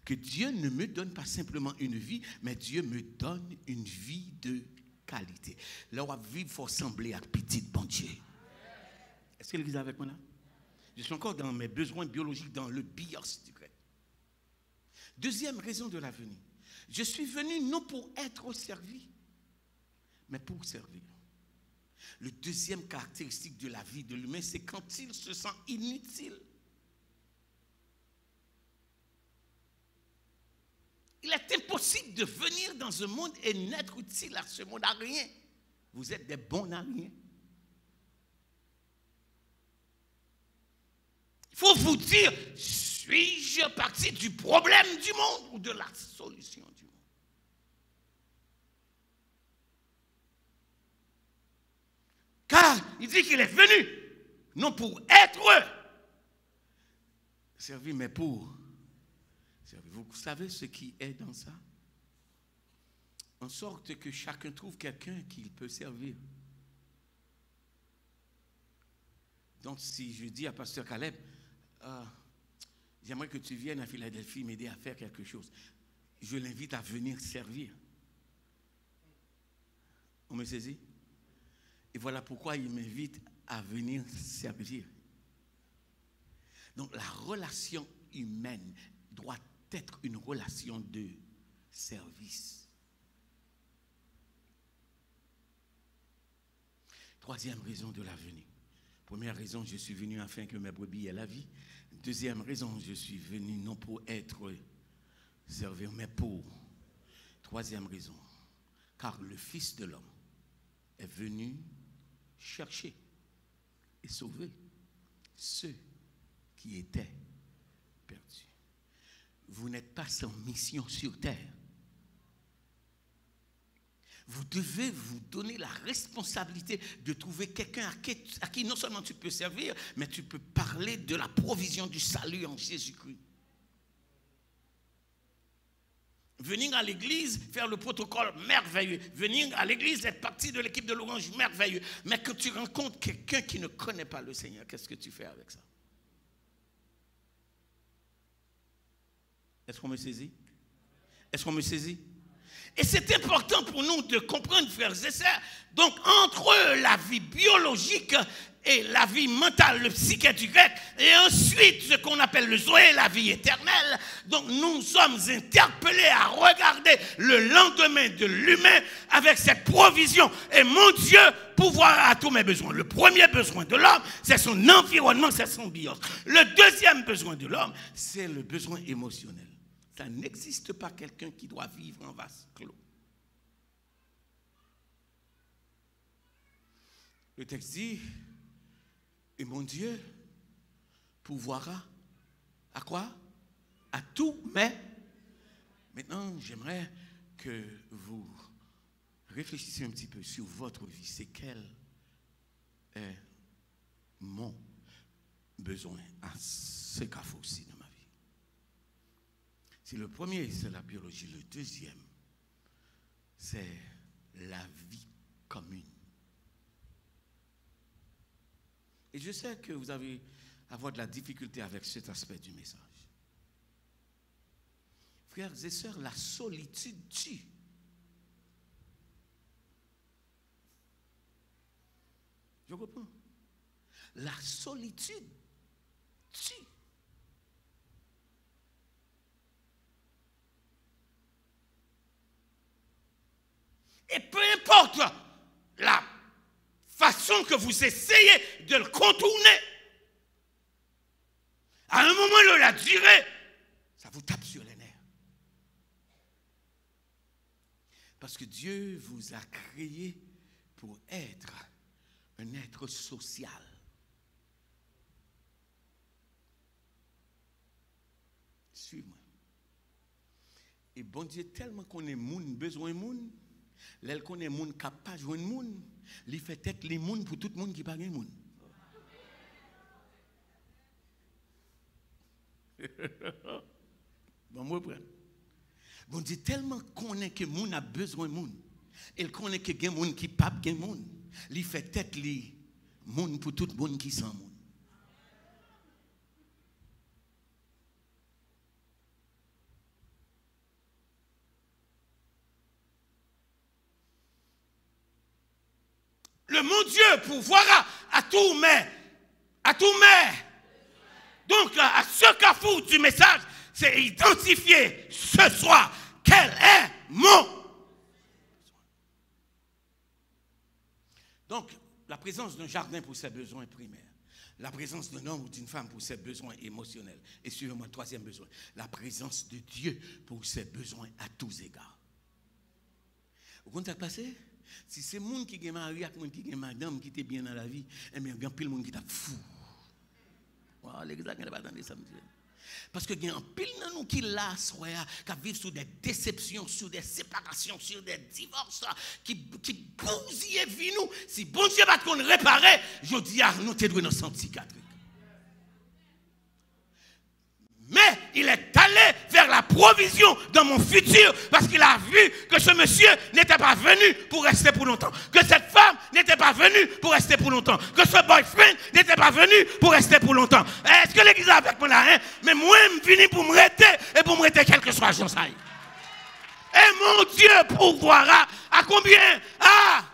Que Dieu ne me donne pas simplement une vie, mais Dieu me donne une vie de qualité. Là où vivre, il faut ressembler à petit bon Dieu. Est-ce que l'église est avec moi là? Je suis encore dans mes besoins biologiques, dans le bios du grec. Deuxième raison de la venue: je suis venu non pour être servi, mais pour servir. Le deuxième caractéristique de la vie de l'humain, c'est quand il se sent inutile. Il est impossible de venir dans un monde et n'être utile à ce monde à rien. Vous êtes des bons à rien. Il faut vous dire: suis-je partie du problème du monde ou de la solution du monde? Car il dit qu'il est venu, non pour être servi, mais pour servir. Vous savez ce qui est dans ça? En sorte que chacun trouve quelqu'un qu'il peut servir. Donc si je dis à Pasteur Caleb, j'aimerais que tu viennes à Philadelphie m'aider à faire quelque chose, je l'invite à venir servir. On me saisit? Et voilà pourquoi il m'invite à venir servir. Donc la relation humaine doit être une relation de service. Troisième raison de la venue. Première raison: je suis venu afin que mes brebis aient la vie. Deuxième raison: je suis venu non pour être servir, mais pour. Troisième raison: car le Fils de l'homme est venu chercher et sauver ceux qui étaient perdus. Vous n'êtes pas sans mission sur terre. Vous devez vous donner la responsabilité de trouver quelqu'un à qui non seulement tu peux servir, mais tu peux parler de la provision du salut en Jésus-Christ. Venir à l'église, faire le protocole, merveilleux. Venir à l'église, être partie de l'équipe de l'Orange, merveilleux. Mais quand tu rencontres quelqu'un qui ne connaît pas le Seigneur, qu'est-ce que tu fais avec ça? Est-ce qu'on me saisit? Est-ce qu'on me saisit? Et c'est important pour nous de comprendre, frères et sœurs. Donc, entre la vie biologique et la vie mentale, le psychiatrique, et ensuite ce qu'on appelle le Zoé, la vie éternelle. Donc, nous sommes interpellés à regarder le lendemain de l'humain avec cette provision. Et mon Dieu pourvoira à tous mes besoins. Le premier besoin de l'homme, c'est son environnement, c'est son bios. Le deuxième besoin de l'homme, c'est le besoin émotionnel. Ça n'existe pas quelqu'un qui doit vivre en vase clos. Le texte dit, et mon Dieu pourvoira à quoi? À tout, mais maintenant j'aimerais que vous réfléchissiez un petit peu sur votre vie. C'est quel est mon besoin à ce carrefour-ci de ma vie? Si le premier, c'est la biologie. Le deuxième, c'est la vie commune. Et je sais que vous allez avoir de la difficulté avec cet aspect du message. Frères et sœurs, la solitude tue. Je comprends. La solitude tue. Et peu importe la façon que vous essayez de le contourner, à un moment de la durée, ça vous tape sur les nerfs. Parce que Dieu vous a créé pour être un être social. Suis-moi. Et bon Dieu, tellement qu'on est moun, besoin moun, l'elle connaît moun capable de joindre moun, il fait tête les moun pour tout le monde qui parle de moun. Bon, moi prends. Bon Dieu, tellement qu'on est que moun a besoin de moun, elle connaît que gen moun qui pape gen moun, il fait tête les moun pour tout le monde qui sans moun. Le mon Dieu pourvoira à tout mais. Donc, à ce carrefour du message, c'est identifier ce soir quel est mon. Donc, la présence d'un jardin pour ses besoins primaires. La présence d'un homme ou d'une femme pour ses besoins émotionnels. Et suivez-moi, troisième besoin. La présence de Dieu pour ses besoins à tous égards. Vous comprenez ce qui s'est passé? Si c'est monde qui est marié avec monde qui est madame qui était bien dans la vie, eh bien, il y a pile monde qui est fou. Wow, l'église n'a pas entendu ça. Parce que il y a un pile dans nous qui là, qui vivent sur des déceptions, sur des séparations, sur des divorces, qui bousillent vie nous. Si bon Dieu va qu'on réparer, je dis à nous, t'es doué dans le centre psychiatrique. Mais il est allé vers la provision dans mon futur parce qu'il a vu que ce monsieur n'était pas venu pour rester pour longtemps. Que cette femme n'était pas venue pour rester pour longtemps. Que ce boyfriend n'était pas venu pour rester pour longtemps. Est-ce que l'église est avec moi là? Hein? Mais moi, je suis venu pour me rester et pour me rester quel que soit chose. Et mon Dieu pourvoira à combien? Ah!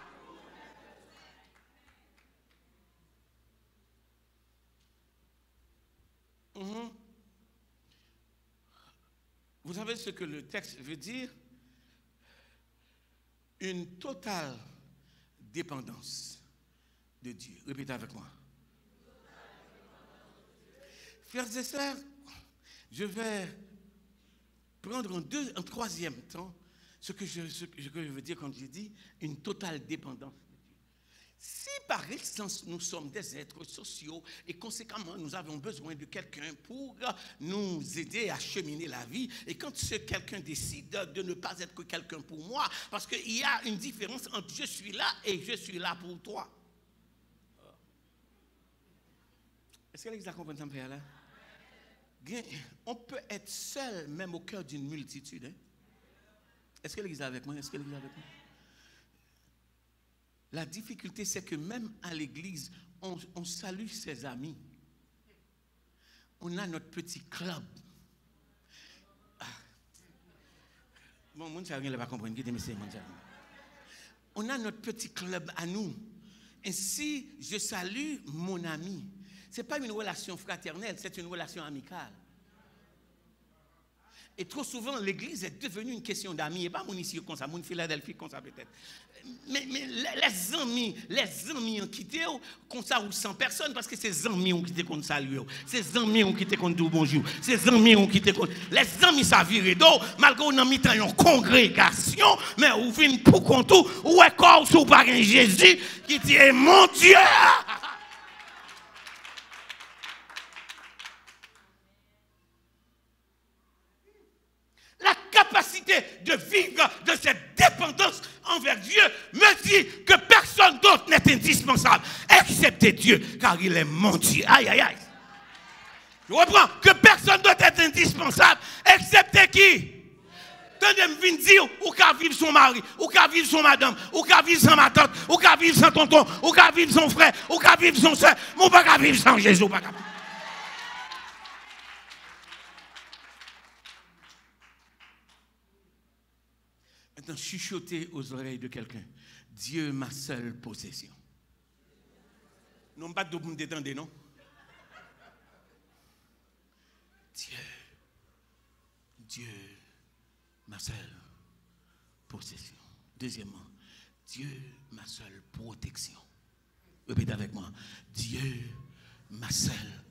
Vous savez ce que le texte veut dire? Une totale dépendance de Dieu. Répétez avec moi. Frères et sœurs, je vais prendre en troisième temps ce que je veux dire quand je dis une totale dépendance. Si par essence nous sommes des êtres sociaux et conséquemment nous avons besoin de quelqu'un pour nous aider à cheminer la vie, et quand ce quelqu'un décide de ne pas être que quelqu'un pour moi, parce qu'il y a une différence entre je suis là et je suis là pour toi. Est-ce que l'église a compris ça, frère là? On peut être seul même au cœur d'une multitude. Hein? Est-ce que l'église est avec moi? Est-ce que l'église est avec moi? La difficulté, c'est que même à l'église, on salue ses amis. On a notre petit club. Bon, mon cher, ne va pas comprendre. On a notre petit club à nous. Ainsi, je salue mon ami. Ce n'est pas une relation fraternelle, c'est une relation amicale. Et trop souvent, l'église est devenue une question d'amis. Et pas mon ici comme ça, mon Philadelphie comme ça peut-être. Mais les amis ont quitté comme ça ou 100 personnes parce que ces amis ont quitté comme ça. Ces amis ont quitté comme tout bonjour. Ces amis ont quitté comme... Les amis ça vire d'eau, malgré qu'on a mis en congrégation, mais ou vient pour compte ou est corps sous par un Jésus qui dit mon Dieu. La capacité de vivre de cette dépendance envers Dieu me dit que personne d'autre n'est indispensable, excepté Dieu, car il est mon Dieu. Aïe, aïe, aïe. Je reprends, que personne d'autre est indispensable, excepté qui? Tandem vient dire, ou qu'à vivre son mari, ou qu'à vivre son madame, ou qu'à vivre sans ma tante, ou qu'à vivre sans tonton, ou qu'à vivre son frère, ou qu'à vivre son soeur, ou pas qu'à vivre sans Jésus. Maintenant, chuchoter aux oreilles de quelqu'un. Dieu, ma seule possession. Non, pas de vous détendre, non? Dieu, ma seule possession. Deuxièmement, Dieu, ma seule protection. Répétez avec moi. Dieu, ma seule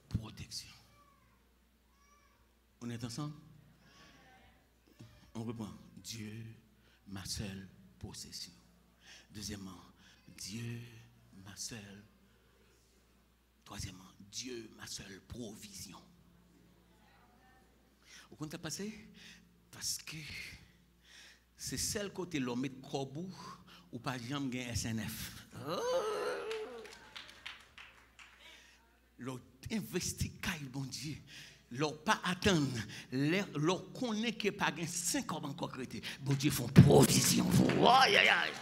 protection. On est ensemble? On reprend. Dieu, ma seule possession. Deuxièmement, Dieu, ma seule. Troisièmement, Dieu, ma seule provision. Vous comptez passer? Parce que c'est celle côté l'homme de Kobou ou pas jamais gain SNF. L'autre investi caille bon Dieu. Leur pas attendre, leur connaît que pas gain 5 ans encore créé. Bon Dieu font provision. Aïe aïe aïe.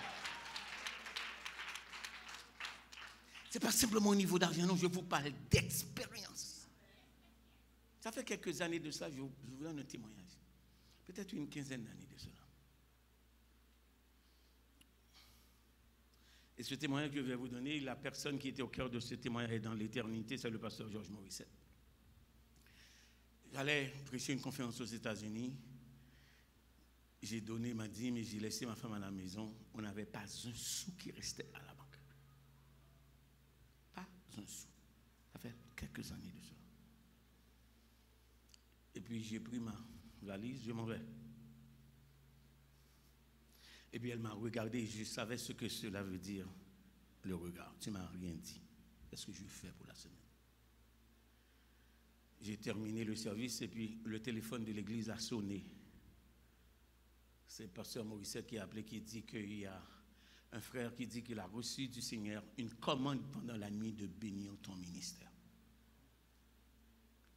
C'est pas simplement au niveau d'argent, non, je vous parle d'expérience. Ça fait quelques années de ça, je vous donne un témoignage. Peut-être une quinzaine d'années de cela. Et ce témoignage que je vais vous donner, la personne qui était au cœur de ce témoignage dans l'éternité, c'est le pasteur Georges Morissette. J'allais prêcher une conférence aux États-Unis. J'ai donné ma dîme et j'ai laissé ma femme à la maison. On n'avait pas un sou qui restait à la banque. Pas un sou. Ça fait quelques années de ça. Et puis j'ai pris ma valise, je m'en vais. Et puis elle m'a regardé, je savais ce que cela veut dire, le regard. Tu ne m'as rien dit. Qu'est-ce que je fais pour la semaine? J'ai terminé le service et puis le téléphone de l'église a sonné. C'est le pasteur Morissette qui a appelé, qui dit qu'il y a un frère qui dit qu'il a reçu du Seigneur une commande pendant la nuit de bénir ton ministère.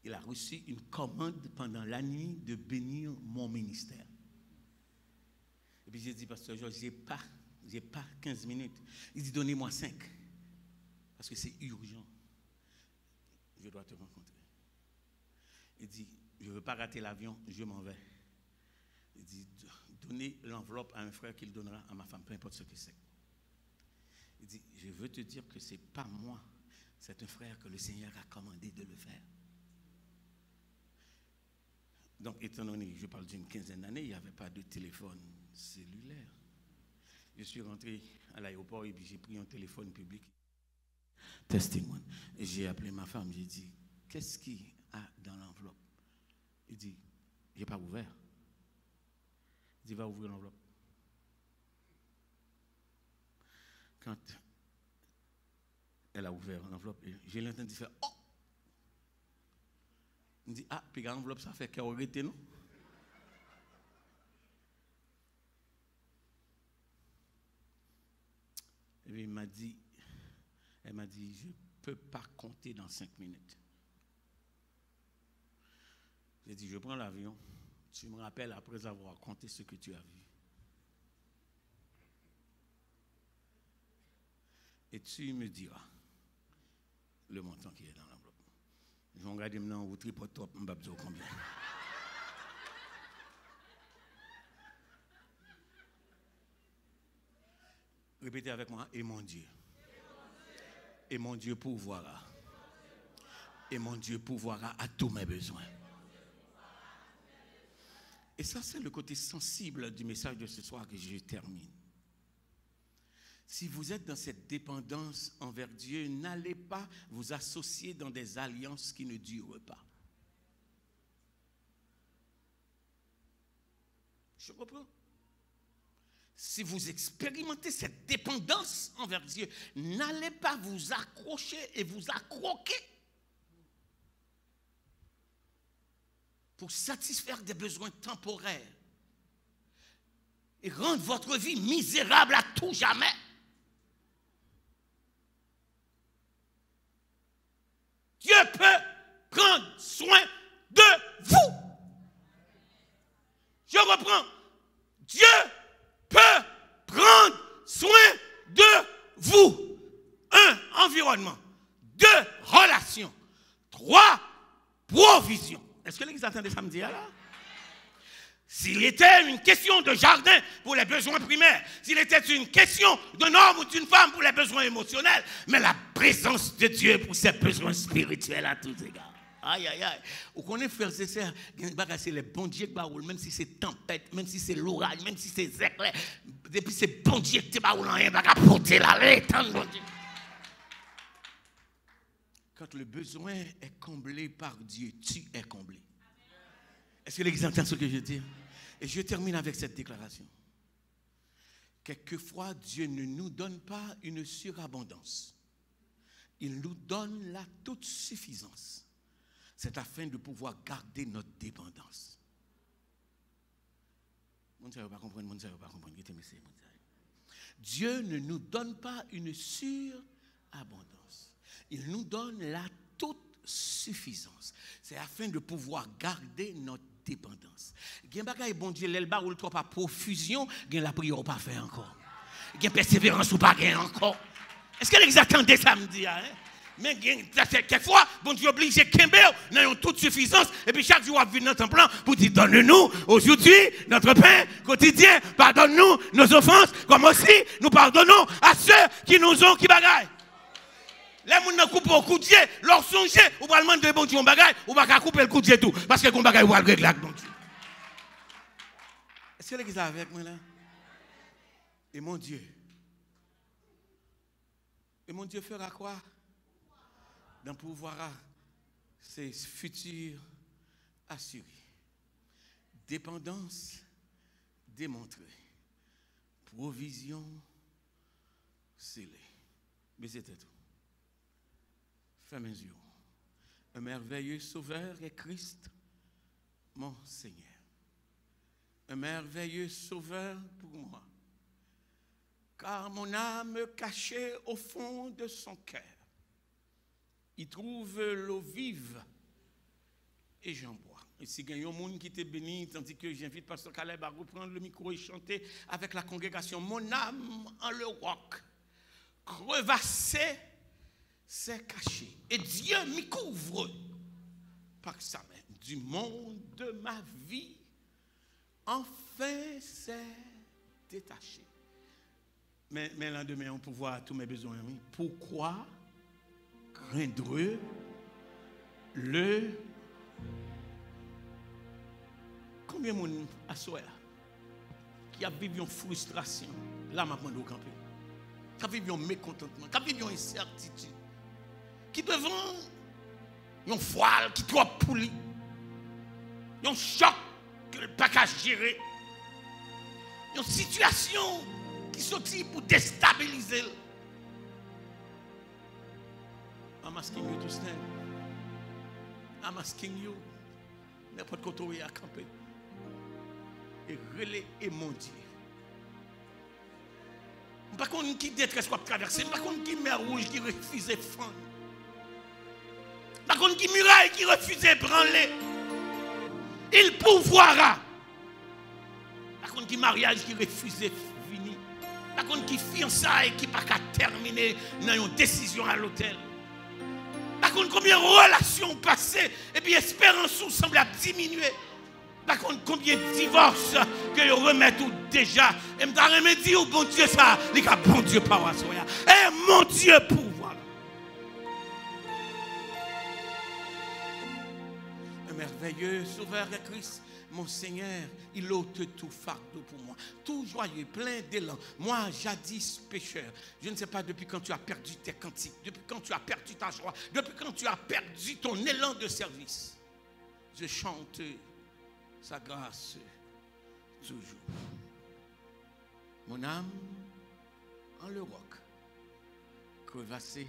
Il a reçu une commande pendant la nuit de bénir mon ministère. Et puis j'ai dit, pasteur Georges, j'ai pas 15 minutes. Il dit, donnez-moi 5. Parce que c'est urgent. Je dois te rencontrer. Il dit, je ne veux pas rater l'avion, je m'en vais. Il dit, donnez l'enveloppe à un frère qu'il donnera à ma femme, peu importe ce que c'est. Il dit, je veux te dire que ce n'est pas moi, c'est un frère que le Seigneur a commandé de le faire. Donc, étant donné, je parle d'une quinzaine d'années, il n'y avait pas de téléphone cellulaire. Je suis rentré à l'aéroport et puis j'ai pris un téléphone public. Testing one. Et j'ai appelé ma femme, j'ai dit, qu'est-ce qu'il y a dans l'enveloppe? Il dit, je n'ai pas ouvert. Il dit, va ouvrir l'enveloppe. Quand elle a ouvert l'enveloppe, j'ai l'entendu faire, oh! Il me dit, ah, puis l'enveloppe, ça fait qu'elle aurait été, non? Et puis elle m'a dit, je ne peux pas compter dans 5 minutes. J'ai dit, je prends l'avion, tu me rappelles après avoir compté ce que tu as vu. Et tu me diras le montant qui est dans l'enveloppe. Je vais regarder maintenant, vous tripote trop, je ne sais pas combien. Répétez avec moi, et mon Dieu. Et mon Dieu pourvoira. Et mon Dieu pourvoira à tous mes besoins. Et ça, c'est le côté sensible du message de ce soir que je termine. Si vous êtes dans cette dépendance envers Dieu, n'allez pas vous associer dans des alliances qui ne durent pas. Je reprends. Si vous expérimentez cette dépendance envers Dieu, n'allez pas vous accrocher et vous accroquer pour satisfaire des besoins temporaires et rendre votre vie misérable à tout jamais. Dieu peut prendre soin de vous. Je reprends. Dieu peut prendre soin de vous. 1. Environnement. 2. Relation. 3. Provision. Est-ce que l'église attendait samedi là? S'il était une question de jardin pour les besoins primaires, s'il était une question d'un homme ou d'une femme pour les besoins émotionnels, mais la présence de Dieu pour ses besoins spirituels à tous égards. Aïe, aïe, aïe. Vous connaissez, frères et sœurs, c'est les bons dieux qui baroulent, même si c'est tempête, même si c'est l'orage, même si c'est éclair. Depuis c'est bon Dieu qui te baroule, rien va porter la tant bon Dieu. Quand le besoin est comblé par Dieu, tu es comblé. Est-ce que l'église entend ce que je dis? Et je termine avec cette déclaration. Quelquefois, Dieu ne nous donne pas une surabondance. Il nous donne la toute suffisance. C'est afin de pouvoir garder notre dépendance. Dieu ne nous donne pas une surabondance. Il nous donne la toute suffisance. C'est afin de pouvoir garder notre dépendance. Il y a bon Dieu, l'elba ou le trop à profusion, il y a la prière pas fait encore. Il y a persévérance ou pas encore. Est-ce que l'église attendait samedi? Mais quelquefois, bon Dieu oblige Kembe, nous avons toute suffisance, et puis chaque jour, on vient dans ton plan pour dire, donne-nous aujourd'hui notre pain quotidien, pardonne-nous nos offenses, comme aussi nous pardonnons à ceux qui nous ont qui bagaille. Les gens qui coupent au coup de Dieu, leur songer, ou pas demander de bon Dieu, on bagaille, ou pas couper le coup de Dieu tout, parce que on bagaille, ou pas le régler avec bon Dieu. Est-ce que l'église est avec moi là? Et mon Dieu fera quoi? Dans pouvoir ses futurs assurés. Dépendance démontrée. Provision scellée. Mais c'était tout. Fermez les yeux. Un merveilleux sauveur est Christ, mon Seigneur. Un merveilleux sauveur pour moi. Car mon âme cachée au fond de son cœur, il trouve l'eau vive et j'en bois. Et si il y a un monde qui était béni, tandis que j'invite Pasteur Caleb à reprendre le micro et chanter avec la congrégation, mon âme en le roc, crevassé, c'est caché. Et Dieu m'y couvre par sa main. Du monde de ma vie, enfin c'est détaché. Mais lendemain, on peut voir tous mes besoins. Oui. Pourquoi craindre le... Combien de monde à soi qui a vécu une frustration, là maintenant au campé, qui a vécu un mécontentement, qui a vécu une incertitude, qui devant une voile qui trop pouli, un choc que le pas qu'à gérer, une situation qui sortit pour déstabiliser. I'm asking you to stand. I'm asking you, n'importe quoi tu es à camper. Et relais et mon Dieu. Par contre, qui détresse quoi traverser, par contre, qui mer rouge qui refusait fendre. Par contre, qui muraille qui refusait branler. Il pourvoira. Par contre, qui mariage qui refusait venir. Par contre, qui fiançailles qui pas qu'à terminer dans une décision à l'hôtel. Par contre, combien de relations passées et puis espérance semble diminuer. Par contre, combien de divorces que vous remettez tout déjà. Et me dire, oh bon Dieu, ça, il y a bon Dieu par soya. Et mon Dieu pouvoir. Un merveilleux sauveur de Christ. Mon Seigneur, il ôte tout fardeau pour moi. Tout joyeux, plein d'élan. Moi, jadis pécheur. Je ne sais pas depuis quand tu as perdu tes cantiques, depuis quand tu as perdu ta joie, depuis quand tu as perdu ton élan de service. Je chante sa grâce toujours. Mon âme en le roc, crevassée,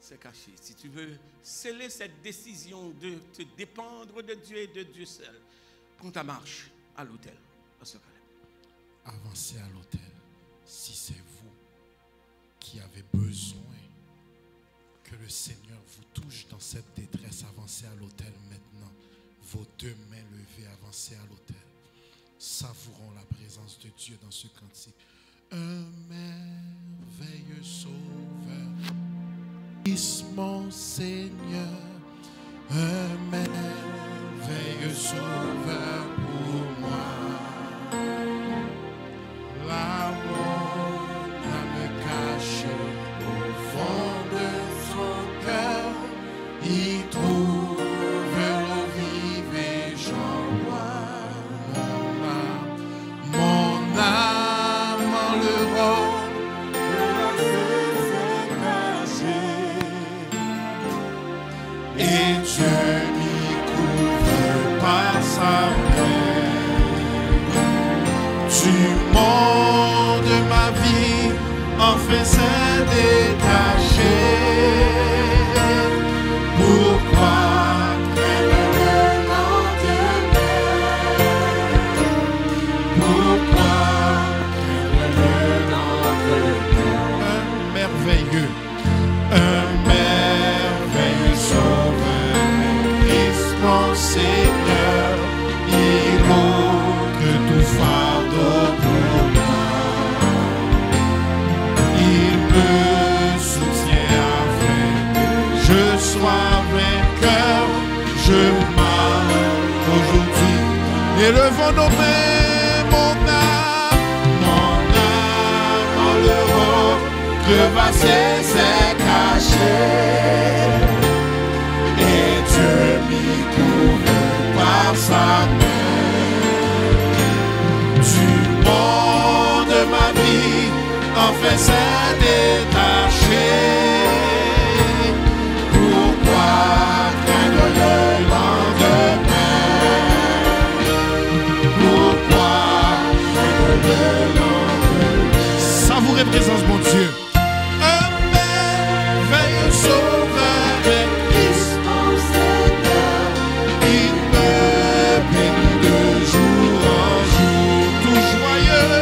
c'est caché. Si tu veux sceller cette décision de te dépendre de Dieu et de Dieu seul, prends ta marche à l'autel. Avancez à l'autel. Si c'est vous qui avez besoin que le Seigneur vous touche dans cette détresse, avancez à l'autel maintenant. Vos deux mains levées, avancez à l'autel. Savourons la présence de Dieu dans ce cantique. Un merveilleux sauveur, mon Seigneur, un merveilleux sauveur pour moi. L'amour à me cacher au fond de son cœur, il trouve l'eau vive et j'en bois. Mon âme en l'Europe, et Dieu m'y couvre par sa main. Du monde de ma vie, enfin s'est détaché. Pourquoi craindre le lendemain? Pourquoi craindre le lendemain? Un merveilleux sauveur, Christ mon Seigneur, il ôte tout fardeau pour moi. Il me soutient afin que je sois vainqueur. Je marche aujourd'hui. Élevons nos mains, mon âme en l'Europe, crevassée, c'est caché. Et Dieu m'y couvre par sa main. Du monde de ma vie, enfin s'est détaché. Pourquoi craindre le lendemain? Pourquoi craindre le lendemain? Savourez présence, mon Dieu. Un merveilleux sauveur est Christ, mon Seigneur. Il me bénit de jour en jour, tout joyeux,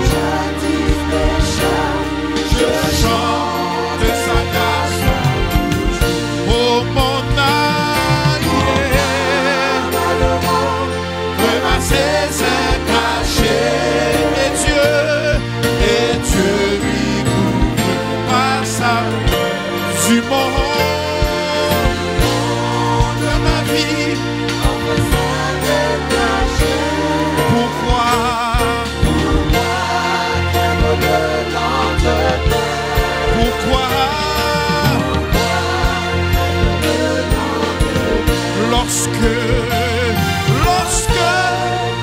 jadis pécheur. Je chante sa grâce. Oh mon âme, crevassée, c'est caché. Et Dieu lui couvre par sa main. Du monde de ma vie, pourquoi craindre le lendemain? Pourquoi lorsque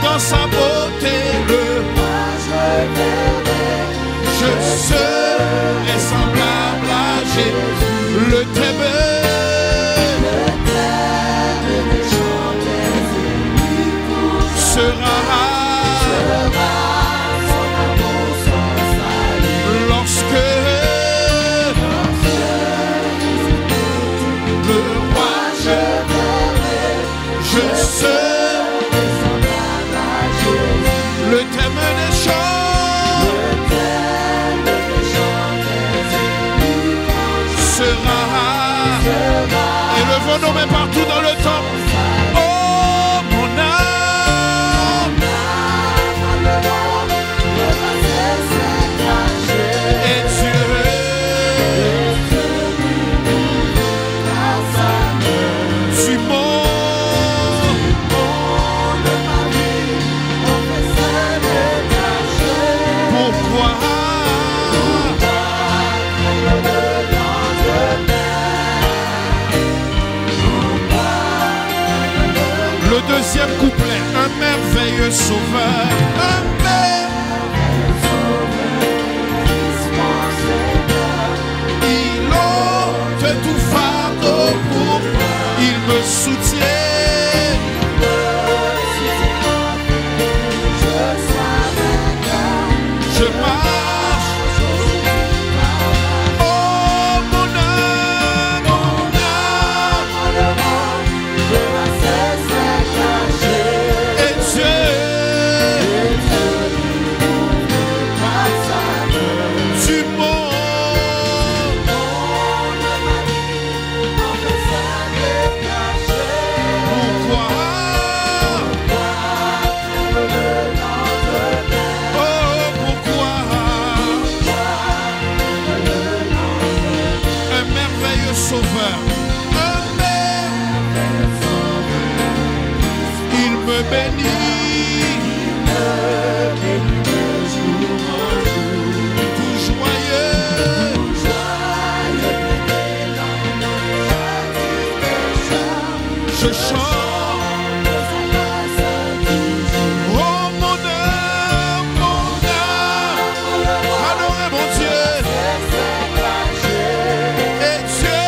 dans sa beauté le je serai semblable à Jésus, le très sera son amour, son salut. Lorsque le roi je verrai, je serai semblable à Jésus, le thème des chants, sera. Élevons nos mains partout dans le temps. Oh mon âme, et Dieu du monde Le deuxième couplet, un merveilleux sauveur, un merveilleux sauveur, il ôte tout fardeau pour moi, il me soutient, je marche, oh mon âme, et Dieu, du monde, pourquoi, oh pourquoi, un merveilleux sauveur, un merveilleux sauveur, il me bénit, tout joyeux, je chante, oh mon âme, adorez mon Dieu, et Dieu,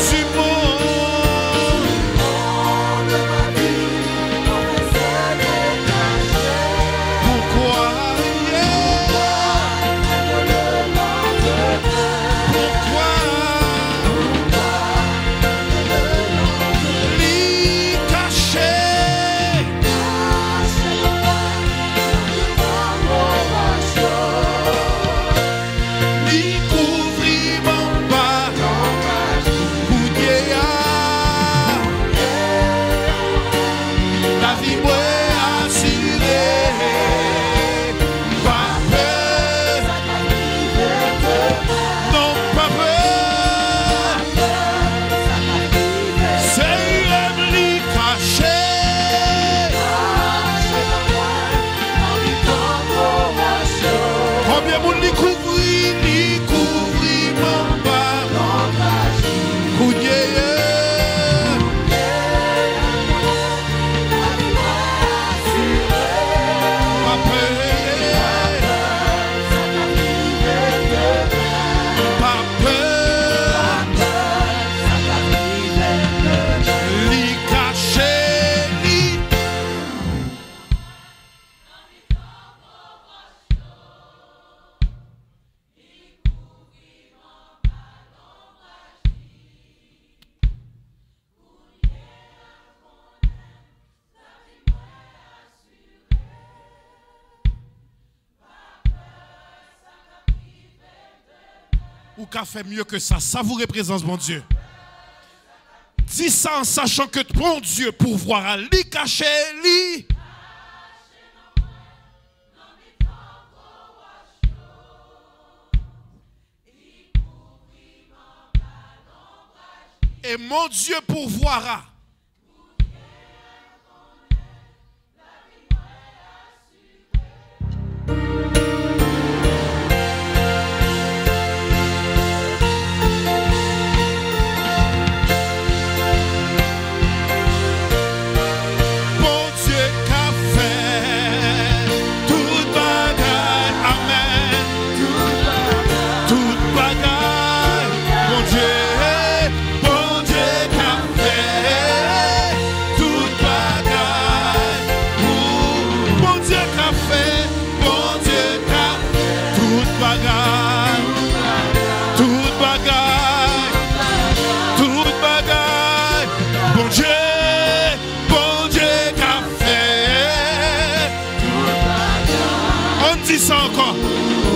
du monde, pourquoi, l'y cacher, l'y couvrir mon bas, la vie m'est assurée, pas peur, non pas peur, c'est l'y cacher, combien moun l'y couvrir mon bas, ou qu'a fait mieux que ça, savourez présence, mon Dieu. Dis ça en sachant que ton Dieu pourvoira l'y cacher, l'y. Et mon Dieu pourvoira.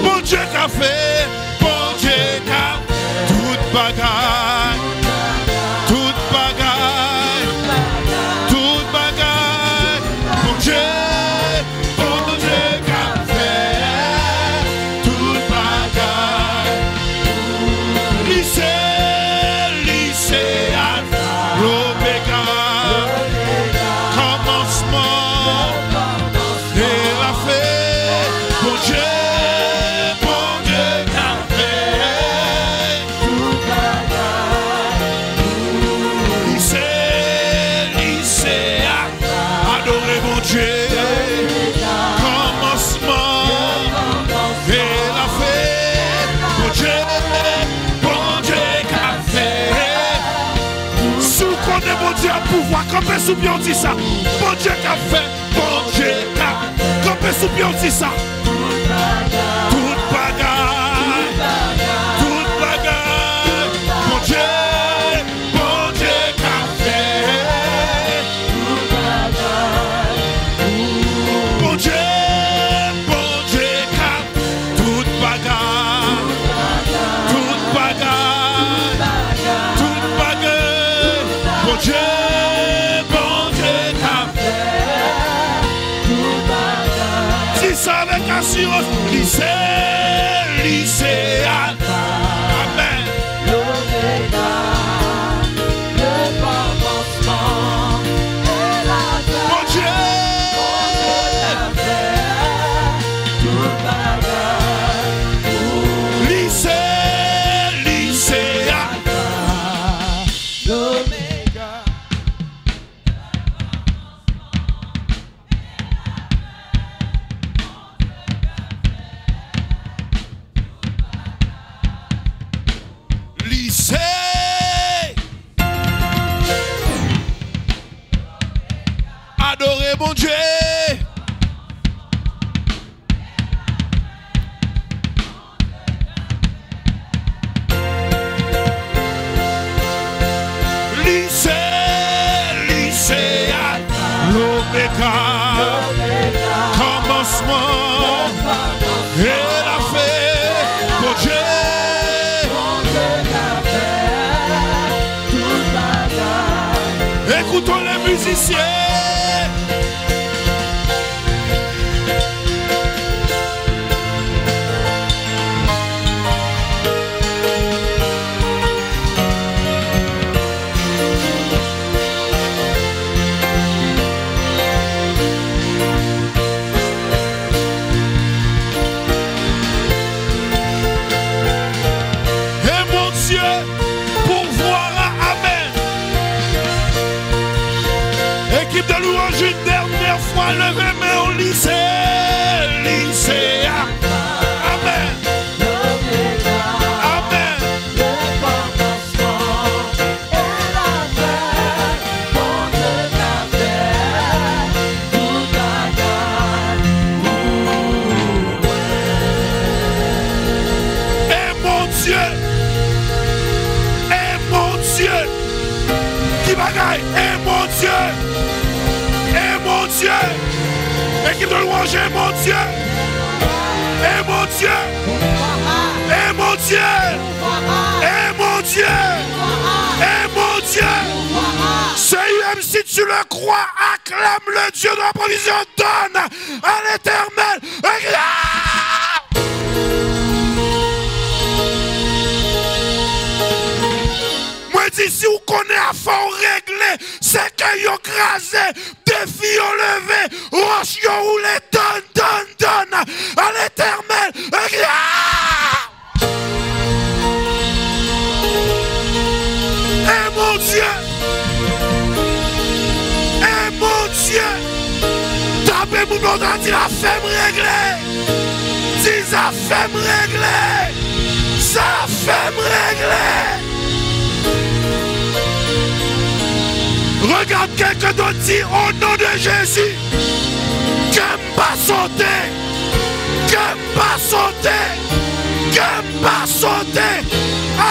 Bon Dieu qu'a fait, bon Dieu qu'a toute bagaille, toute bagaille, toute bagaille. Bon Dieu qu'a fait toute bagaille. Lycée, Alpha, l'Oméga, commencement et la fête. Bon Dieu qu'a fait toute bagaille. pouvoir. Campez sous pied, on dit ça. Bon Dieu qu'a fait. Bon Dieu qu'a. Campez sous pied, on dit ça. Toute bagarre. Toute bagarre. Bon Dieu qu'a fait. Bon Dieu qu'a. Toute bagarre. Toute bagarre. Toute bagarre. Bon Dieu qu'a fait. Si ça avec assurance, lycéal. Amen. Bon Dieu. Lycéal. Adorez mon Dieu. Lycéal. L'Oméga. Commencement. Et la fin. Mon Dieu. Écoutons les musiciens. Et mon Dieu, pourvoira. Amen. Équipe de louange une dernière fois, levez main au lycéa. Amen. Amen. Et mon Dieu, qui bagaille, et mon Dieu. Et mon Dieu, équipe de louange, et mon Dieu, et mon Dieu, et mon Dieu, et mon Dieu, et mon Dieu. CUM, si tu le crois, acclame le Dieu de la provision, donne à l'Éternel. Moi dis si vous connaissez à fond réglé, c'est que vous crasé, défi vous levé, roche vous roulé, donne à l'Éternel. Et mon Dieu, tapez mon nom dans dit la femme réglée, dis la femme réglée, sa femme réglée. Regarde quelqu'un d'autre dit au nom de Jésus. Qu'aime pas sauter. Qu'aime pas sauter. Qu'aime pas sauter.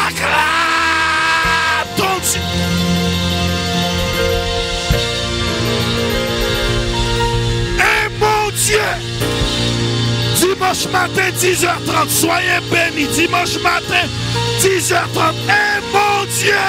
Acclame ton Dieu. Et mon Dieu. Dimanche matin 10h30. Soyez bénis. Dimanche matin 10h30. Et mon Dieu.